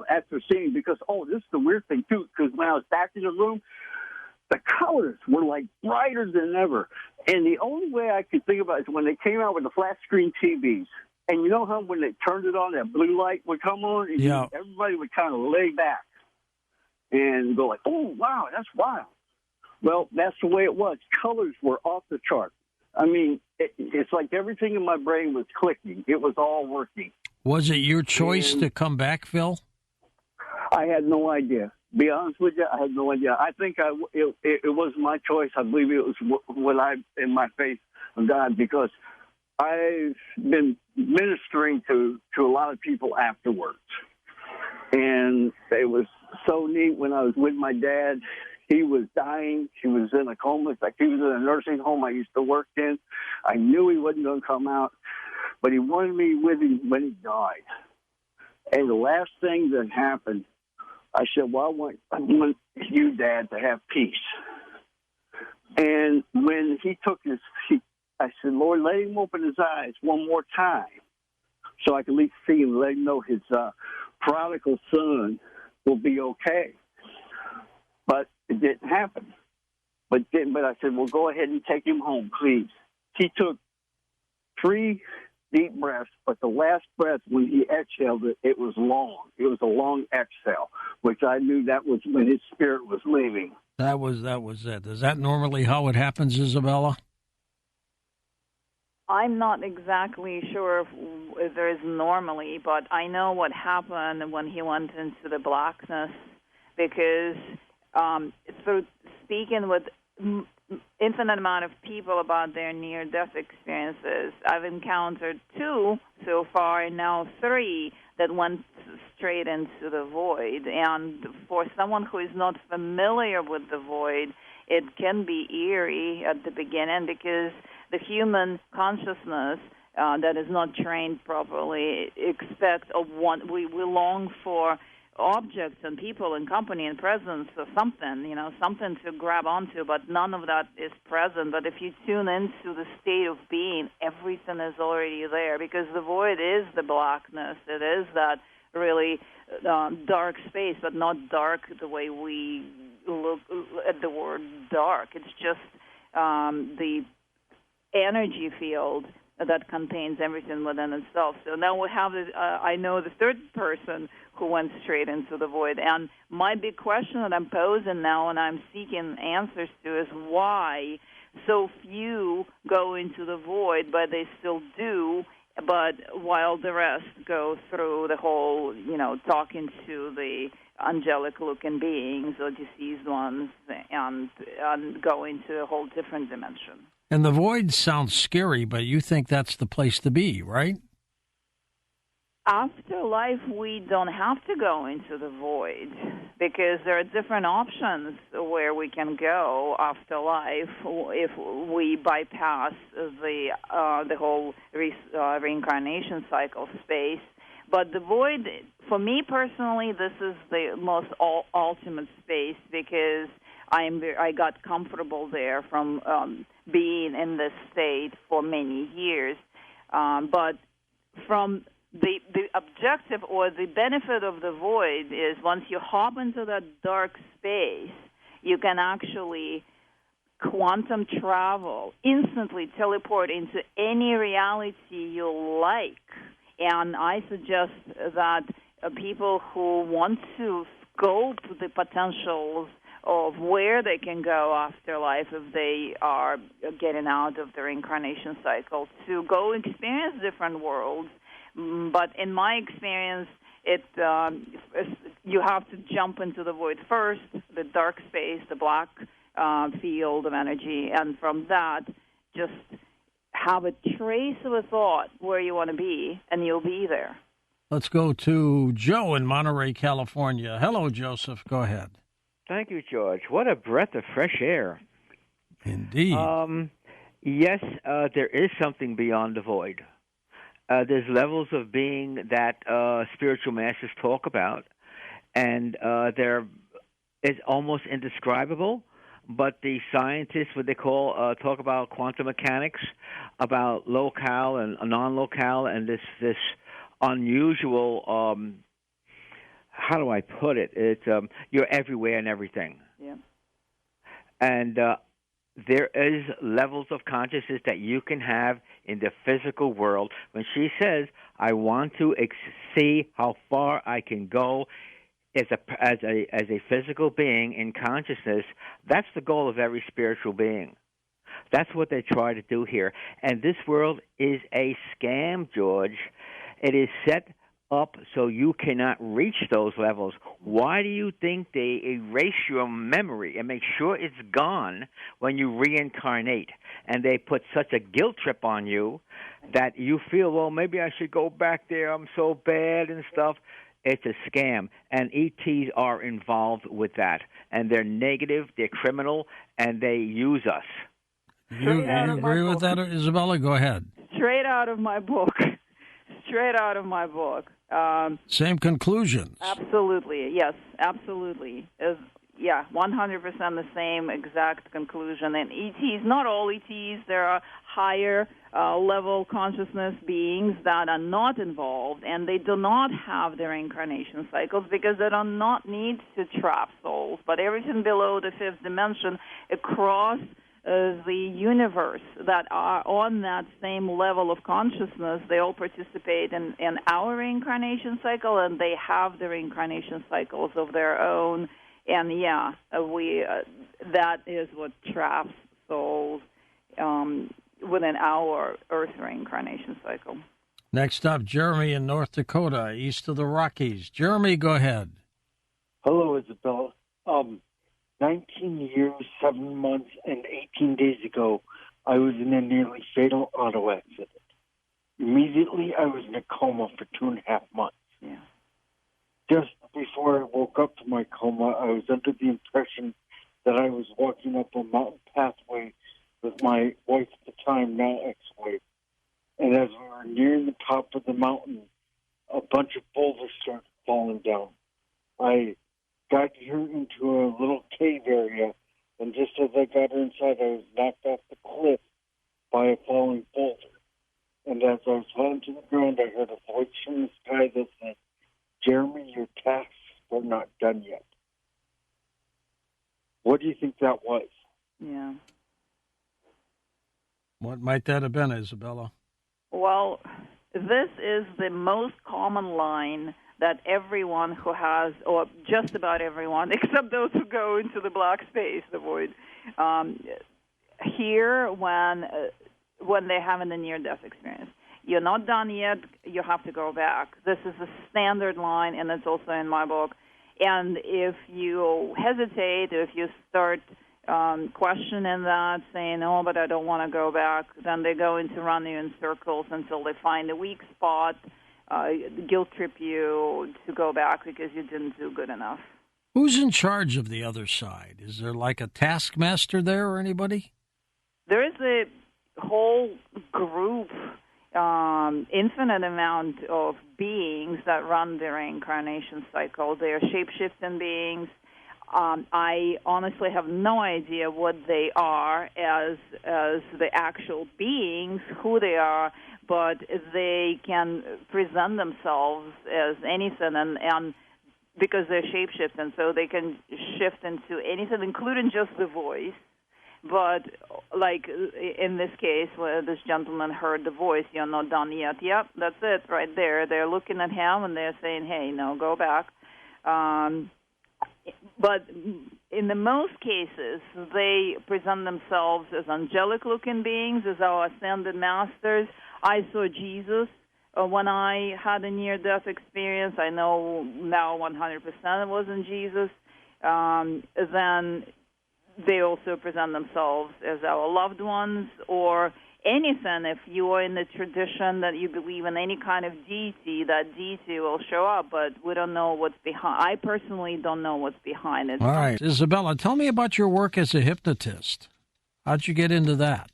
after seeing, because, this is the weird thing, too, because when I was back in the room, the colors were, like, brighter than ever. And the only way I could think about it is when they came out with the flat screen TVs. And you know how when they turned it on, that blue light would come on? And everybody would kind of lay back and go like, oh, wow, that's wild. Well, that's the way it was. Colors were off the chart. I mean, it's like everything in my brain was clicking. It was all working. Was it your choice to come back, Phil? I had no idea. Be honest with you, I had no idea. I think it was my choice. I believe it was what I in my faith of God, because I've been ministering to a lot of people afterwards. And it was so neat when I was with my dad. He was dying. He was in a coma. It's like he was in a nursing home I used to work in. I knew he wasn't going to come out, but he wanted me with him when he died. And the last thing that happened, I said, well, I want you, Dad, to have peace. And when he took I said, Lord, let him open his eyes one more time so I can at least see him, let him know his prodigal son will be okay. But it didn't happen. But I said, well, go ahead and take him home, please. He took 3 deep breaths, but the last breath, when he exhaled it, it was long. It was a long exhale, which I knew that was when his spirit was leaving. That was it. Is that normally how it happens, Isabella? I'm not exactly sure if there is normally, but I know what happened when he went into the blackness, because through speaking with infinite amount of people about their near-death experiences, I've encountered 2 so far, and now 3 that went straight into the void. And for someone who is not familiar with the void, it can be eerie at the beginning, because the human consciousness that is not trained properly expects we long for objects and people and company and presence or something, something to grab onto, but none of that is present. But if you tune into the state of being, everything is already there, because the void is the blackness. It is that really dark space, but not dark the way we look at the word dark. It's just the energy field that contains everything within itself. So now we have I know the third person who went straight into the void. And my big question that I'm posing now and I'm seeking answers to is why so few go into the void, but they still do, but while the rest go through the whole, talking to the angelic-looking beings or deceased ones and go into a whole different dimension. And the void sounds scary, but you think that's the place to be, right? After life, we don't have to go into the void, because there are different options where we can go after life if we bypass the whole reincarnation cycle space. But the void, for me personally, this is the most ultimate space, because I got comfortable there from being in this state for many years. But from the objective or the benefit of the void is once you hop into that dark space, you can actually quantum travel, instantly teleport into any reality you like. And I suggest that people who want to scope the potentials of where they can go after life if they are getting out of the reincarnation cycle, to go experience different worlds. But in my experience, you have to jump into the void first, the dark space, the black field of energy, and from that, just have a trace of a thought where you want to be, and you'll be there. Let's go to Joe in Monterey, California. Hello, Joseph. Go ahead. Thank you, George. What a breath of fresh air. Indeed. Yes, there is something beyond the void. There's levels of being that spiritual masters talk about, and they're it's almost indescribable. But the scientists, what they call, talk about quantum mechanics, about locale and non-locale, and this unusual. How do I put it? It's you're everywhere and everything. Yeah. And there is levels of consciousness that you can have in the physical world. When she says, "I want to see how far I can go as a physical being in consciousness," that's the goal of every spiritual being. That's what they try to do here. And this world is a scam, George. It is set up so you cannot reach those levels. Why do you think they erase your memory and make sure it's gone when you reincarnate? And they put such a guilt trip on you that you feel, well, maybe I should go back there. I'm so bad and stuff. It's a scam, and ETs are involved with that. And they're negative, they're criminal, and they use us. You agree with that, Isabella? Go ahead. Straight out of my book. Straight out of my book. Same conclusions. Absolutely, yes, absolutely. 100% the same exact conclusion. And ETs, not all ETs, there are higher level consciousness beings that are not involved, and they do not have their incarnation cycles because they do not need to trap souls. But everything below the fifth dimension, across the universe that are on that same level of consciousness, they all participate in our reincarnation cycle, and they have their reincarnation cycles of their own. And that is what traps souls within our Earth reincarnation cycle. Next up, Jeremy in North Dakota, east of the Rockies. Jeremy, go ahead. Hello, Isabella. 19 years, 7 months, and 18 days ago, I was in a nearly fatal auto accident. Immediately, I was in a coma for 2.5 months. Yeah. Just before I woke up from my coma, I was under the impression that I was walking up a mountain pathway with my wife at the time, now ex-wife. And as we were nearing the top of the mountain, a bunch of boulders started falling down. I got her into a little cave area, and just as I got her inside, I was knocked off the cliff by a falling boulder. And as I was falling to the ground, I heard a voice from the sky that said, "Jeremy, your tasks are not done yet." What do you think that was? Yeah. What might that have been, Isabella? Well, this is the most common line that everyone who has, or just about everyone, except those who go into the black space, the void, hear when they're having a near-death experience. You're not done yet. You have to go back. This is a standard line, and it's also in my book. And if you hesitate, if you start questioning that, saying, "Oh, but I don't want to go back," then they go into running you in circles until they find a weak spot, guilt trip you to go back because you didn't do good enough. Who's in charge of the other side? Is there like a taskmaster there or anybody? There is a whole group, infinite amount of beings that run their reincarnation cycle. They are shape-shifting beings. I honestly have no idea what they are as the actual beings, who they are, but they can present themselves as anything, and because they're shape-shifting, so they can shift into anything, including just the voice. But like in this case, where this gentleman heard the voice, "You're not done yet." Yep, that's it right there. They're looking at him and they're saying, "Hey, no, go back." But in the most cases, they present themselves as angelic-looking beings, as our ascended masters. I saw Jesus when I had a near-death experience. I know now 100% it wasn't Jesus. Then they also present themselves as our loved ones or anything, if you are in the tradition that you believe in any kind of deity, that deity will show up, but we don't know what's behind. I personally don't know what's behind it. All right. Isabella, tell me about your work as a hypnotist. How'd you get into that?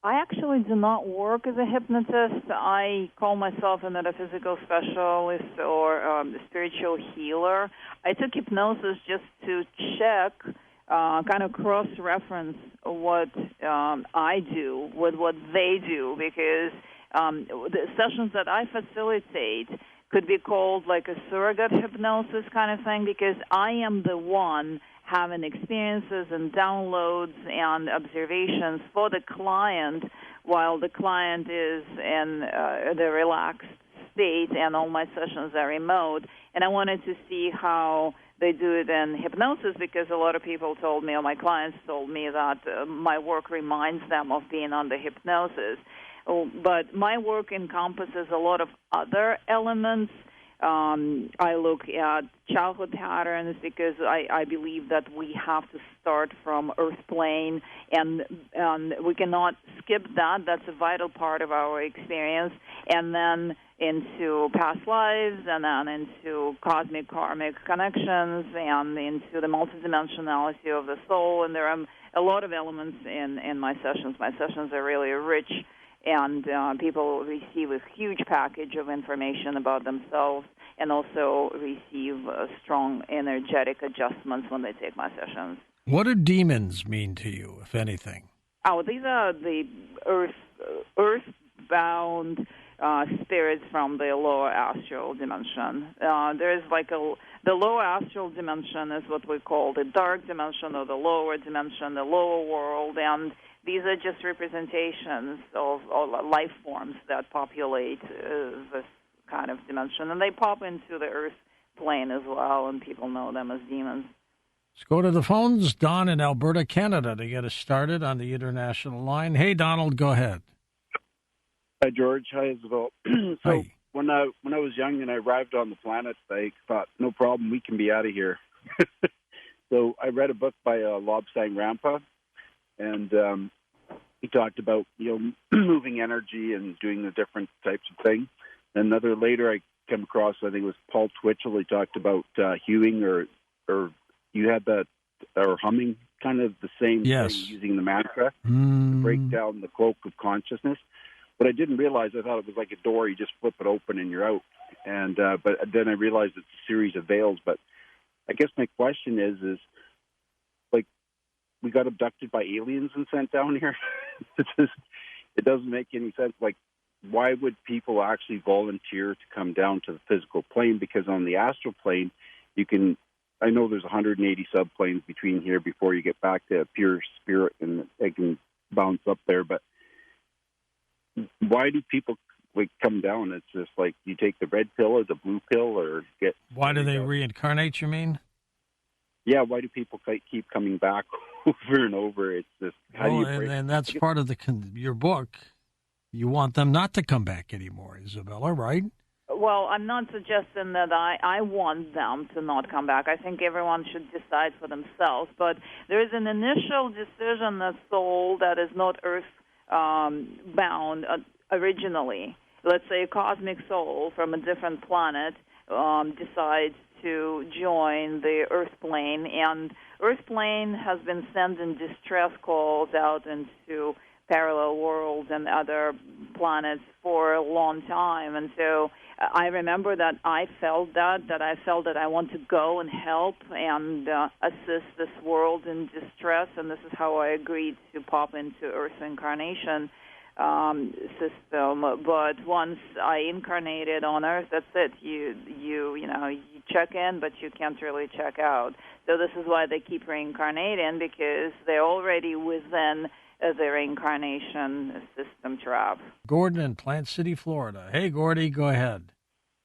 I actually do not work as a hypnotist. I call myself a metaphysical specialist or spiritual healer. I took hypnosis just to check, kind of cross-reference what I do with what they do, because the sessions that I facilitate could be called like a surrogate hypnosis kind of thing, because I am the one having experiences and downloads and observations for the client while the client is in the relaxed state, and all my sessions are remote. And I wanted to see how they do it in hypnosis, because a lot of people told me, or my clients told me, that my work reminds them of being under hypnosis. But my work encompasses a lot of other elements. I look at childhood patterns, because I believe that we have to start from Earth plane, and we cannot skip that. That's a vital part of our experience. And then into past lives, and then into cosmic karmic connections, and into the multidimensionality of the soul. And there are a lot of elements in my sessions. My sessions are really rich, and people receive a huge package of information about themselves, and also receive strong energetic adjustments when they take my sessions. What do demons mean to you, if anything? Oh, these are the earthbound spirits from the lower astral dimension. There's like the lower astral dimension is what we call the dark dimension, or the lower dimension, the lower world, and these are just representations of life forms that populate this kind of dimension, and they pop into the earth plane as well, and people know them as demons. Let's go to the phones. Don in Alberta, Canada, to get us started on the international line. Hey, Donald, go ahead. Hi, George. Hi, Isabel. Hi. When I was young and I arrived on the planet, I thought, no problem, we can be out of here. So I read a book by Lobsang Rampa, and he talked about moving energy and doing the different types of things. And later I came across, I think it was Paul Twitchell. He talked about hewing, or you had that, or humming, kind of the same thing, using the mantra to break down the cloak of consciousness. But I didn't realize, I thought it was like a door, you just flip it open and you're out. And but then I realized it's a series of veils. But I guess my question is like, we got abducted by aliens and sent down here? It doesn't make any sense. Like, why would people actually volunteer to come down to the physical plane? Because on the astral plane, I know there's 180 subplanes between here before you get back to pure spirit, and they can bounce up there. But why do people come down? It's just like, you take the red pill or the blue pill, or get... Why do they reincarnate, you mean? Yeah, why do people keep coming back over and over? It's just... And that's part of your book. You want them not to come back anymore, Isabella, right? Well, I'm not suggesting that I want them to not come back. I think everyone should decide for themselves. But there is an initial decision that soul that is not earth-bound originally. Let's say a cosmic soul from a different planet decides to join the Earth plane, and Earth plane has been sending distress calls out into parallel worlds and other planets for a long time. And so I remember that I felt that I want to go and help and assist this world in distress, and this is how I agreed to pop into Earth Incarnation system. But once I incarnated on Earth, that's it. You check in, but you can't really check out. So this is why they keep reincarnating, because they're already within the reincarnation system trap. Gordon in Plant City, Florida. Hey, Gordy, go ahead.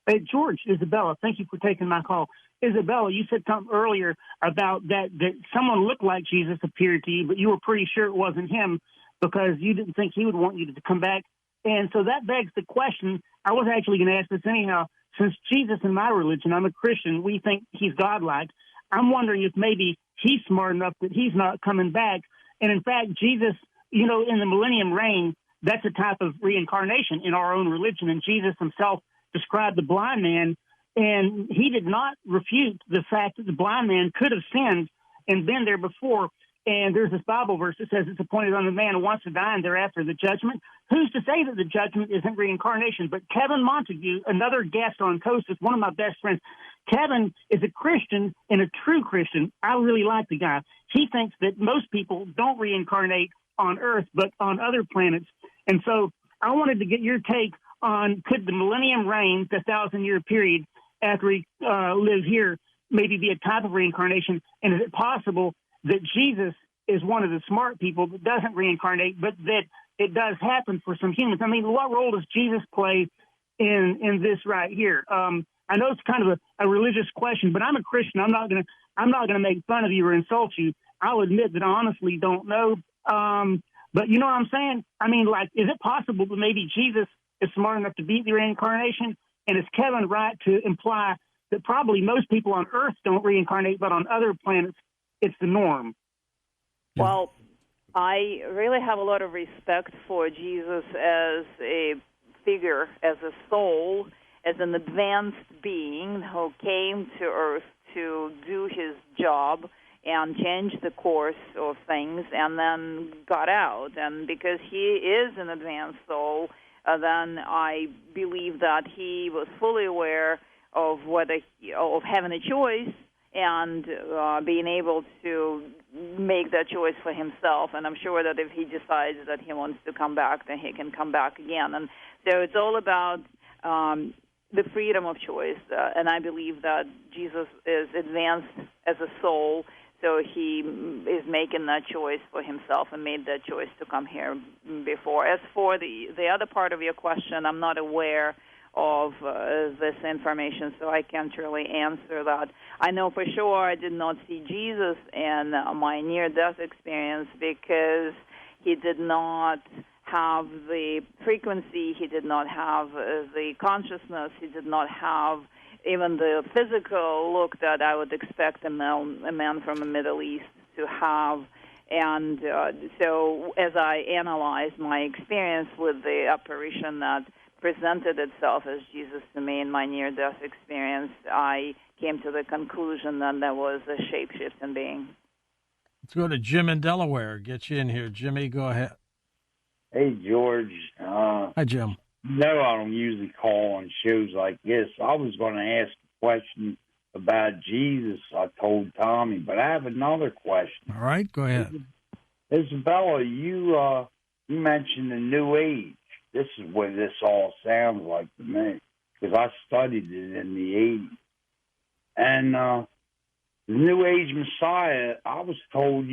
Hey, George, Isabella, thank you for taking my call. Isabella, you said something earlier about that someone looked like Jesus appeared to you, but you were pretty sure it wasn't him because you didn't think he would want you to come back. And so that begs the question, I was actually going to ask this anyhow, since Jesus in my religion, I'm a Christian, we think he's godlike. I'm wondering if maybe he's smart enough that he's not coming back. And in fact, Jesus, in the millennium reign, that's a type of reincarnation in our own religion. And Jesus himself described the blind man, and he did not refute the fact that the blind man could have sinned and been there before. And there's this Bible verse that says it's appointed on the man who wants to die and thereafter the judgment. Who's to say that the judgment isn't reincarnation? But Kevin Montague, another guest on Coast, is one of my best friends. Kevin is a Christian and a true Christian. I really like the guy. He thinks that most people don't reincarnate on Earth, but on other planets. And so I wanted to get your take on, could the millennium reign, the 1,000-year period after we live here, maybe be a type of reincarnation? And is it possible that Jesus is one of the smart people that doesn't reincarnate, but that it does happen for some humans? I mean, what role does Jesus play in this right here? I know it's kind of a religious question, but I'm a Christian. I'm not gonna make fun of you or insult you. I'll admit that I honestly don't know. But you know what I'm saying? I mean, like, is it possible that maybe Jesus is smart enough to beat the reincarnation? And is Kevin right to imply that probably most people on Earth don't reincarnate, but on other planets it's the norm? Well, I really have a lot of respect for Jesus as a figure, as a soul, as an advanced being who came to Earth to do his job and change the course of things and then got out. And because he is an advanced soul, then I believe that he was fully aware of of having a choice and being able to make that choice for himself. And I'm sure that if he decides that he wants to come back, then he can come back again. And so it's all about the freedom of choice. And I believe that Jesus is advanced as a soul, so he is making that choice for himself and made that choice to come here before. As for the other part of your question, I'm not aware of this information, so I can't really answer that. I know for sure I did not see Jesus in my near-death experience because he did not have the frequency, he did not have the consciousness, he did not have even the physical look that I would expect a man from the Middle East to have. And so as I analyzed my experience with the apparition that presented itself as Jesus to me in my near-death experience, I came to the conclusion that there was a shape-shifting being. Let's go to Jim in Delaware. Get you in here. Jimmy, go ahead. Hey, George. Hi, Jim. No, I don't usually call on shows like this. I was going to ask a question about Jesus. I told Tommy, but I have another question. All right, go ahead. Isabella, you mentioned the New Age. This is what this all sounds like to me, because I studied it in the 80s. And the New Age Messiah, I was told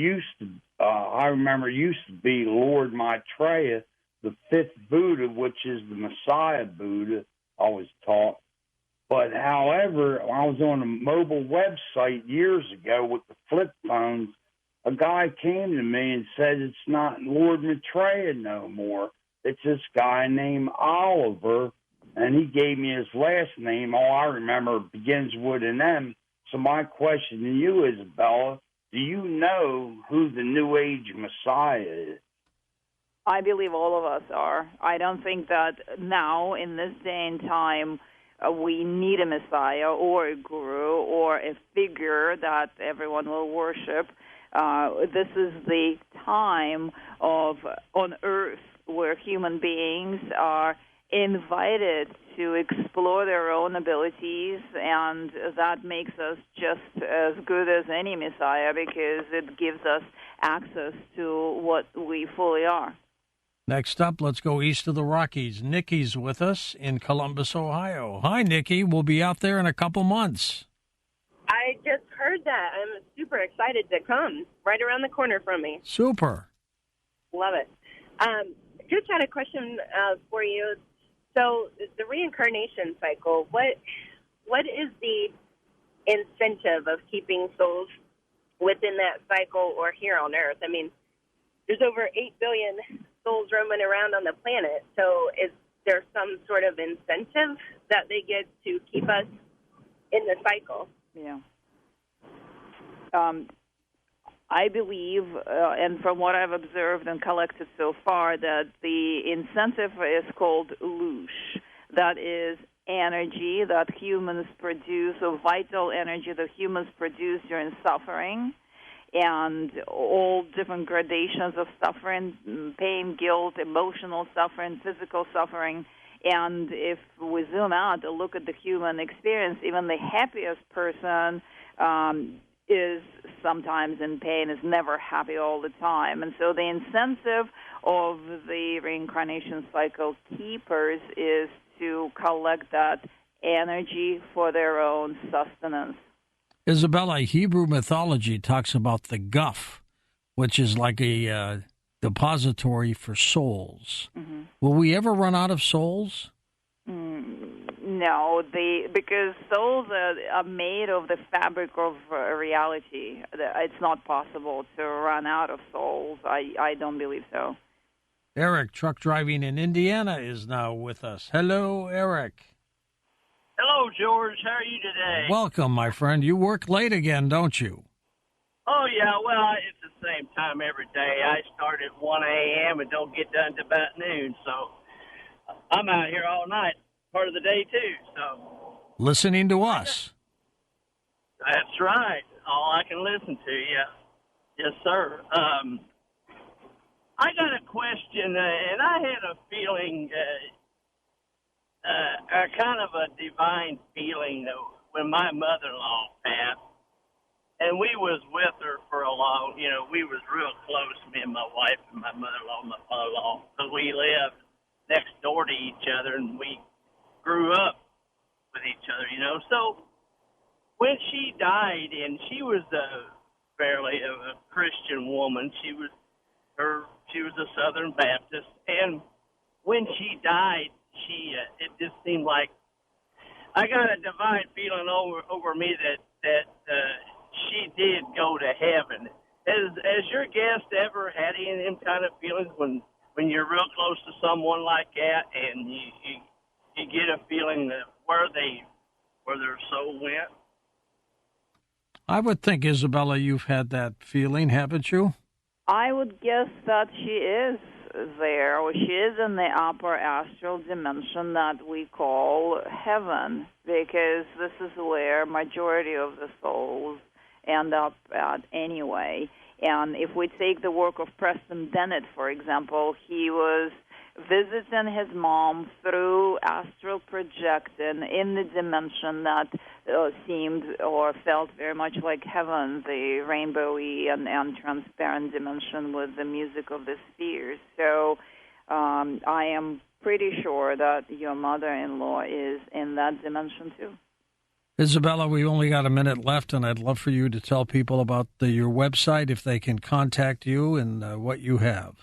I remember used to be Lord Maitreya, the fifth Buddha, which is the Messiah Buddha, I was taught. But however, I was on a mobile website years ago with the flip phones. A guy came to me and said it's not Lord Maitreya no more. It's this guy named Oliver, and he gave me his last name. All I remember begins with an M. So my question to you, Isabella, do you know who the New Age Messiah is? I believe all of us are. I don't think that now, in this day and time, we need a Messiah or a guru or a figure that everyone will worship. This is the time on Earth where human beings are invited to explore their own abilities, and that makes us just as good as any Messiah because it gives us access to what we fully are. Next up, let's go east of the Rockies. Nikki's with us in Columbus, Ohio. Hi, Nikki. We'll be out there in a couple months. I just heard that. I'm super excited to come. Right around the corner from me. Super. Love it. Just had a question for you. So the reincarnation cycle, what is the incentive of keeping souls within that cycle or here on Earth? I mean, there's over 8 billion souls roaming around on the planet. So is there some sort of incentive that they get to keep us in the cycle? Yeah. I believe, and from what I've observed and collected so far, that the incentive is called loosh. That is energy that humans produce, or vital energy that humans produce during suffering, and all different gradations of suffering, pain, guilt, emotional suffering, physical suffering. And if we zoom out and look at the human experience, even the happiest person is sometimes in pain, is never happy all the time. And so the incentive of the reincarnation cycle keepers is to collect that energy for their own sustenance. Isabella, Hebrew mythology talks about the guff, which is like a depository for souls. Mm-hmm. Will we ever run out of souls? No, because souls are made of the fabric of reality. It's not possible to run out of souls. I don't believe so. Eric, truck driving in Indiana, is now with us. Hello, Eric. Hello, George. How are you today? Welcome, my friend. You work late again, don't you? Oh, yeah. Well, it's the same time every day. I start at 1 a.m. and don't get done to about noon, so I'm out here all night, part of the day, too. So listening to us. That's right. All I can listen to, yeah. Yes, sir. I got a question, and I had a feeling, kind of a divine feeling when my mother-in-law passed, and we was with her for a long, we was real close, me and my wife and my mother-in-law and my father-in-law, because we lived next door to each other, and we grew up with each other, So when she died, and she was fairly a Christian woman, she was a Southern Baptist, and when she died, it just seemed like I got a divine feeling over me that she did go to heaven. Has your guest ever had any of them kind of feelings when you're real close to someone like that, and you get a feeling that where their soul went? I would think, Isabella, you've had that feeling, haven't you? I would guess that she is there, or she is in the upper astral dimension that we call heaven, because this is where majority of the souls end up at anyway. And if we take the work of Preston Dennett, for example, he was visiting his mom through astral projection in the dimension that seemed or felt very much like heaven, the rainbowy and transparent dimension with the music of the spheres. So I am pretty sure that your mother-in-law is in that dimension too. Isabella, we only got a minute left, and I'd love for you to tell people about your website, if they can contact you and what you have.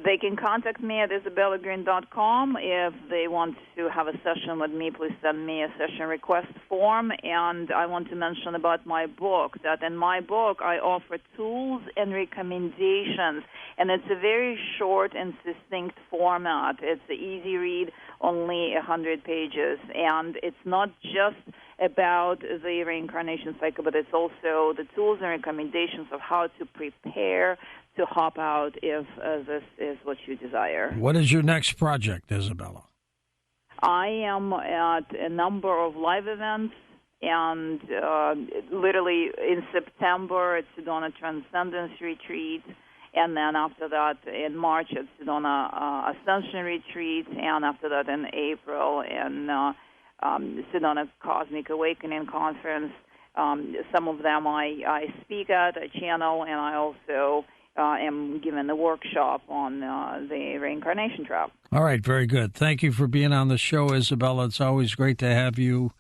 They can contact me at IsabellaGreen.com. If they want to have a session with me, please send me a session request form. And I want to mention about my book, that in my book I offer tools and recommendations, and it's a very short and succinct format. It's an easy read, only 100 pages, and it's not just about the reincarnation cycle, but it's also the tools and recommendations of how to prepare to hop out if this is what you desire. What is your next project, Isabella? I am at a number of live events, and literally in September it's Sedona Transcendence Retreat, and then after that in March it's Sedona Ascension Retreat, and after that in April in Sedona Cosmic Awakening Conference. Some of them I speak at, I channel, and I also am given a workshop on the reincarnation trap. All right, very good. Thank you for being on the show, Isabella. It's always great to have you.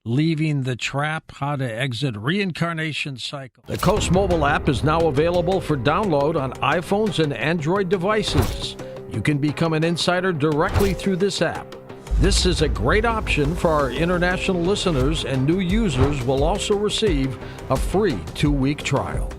Leaving the Trap, How to Exit Reincarnation Cycle. The Coast mobile app is now available for download on iPhones and Android devices. You can become an insider directly through this app. This is a great option for our international listeners, and new users will also receive a free 2-week trial.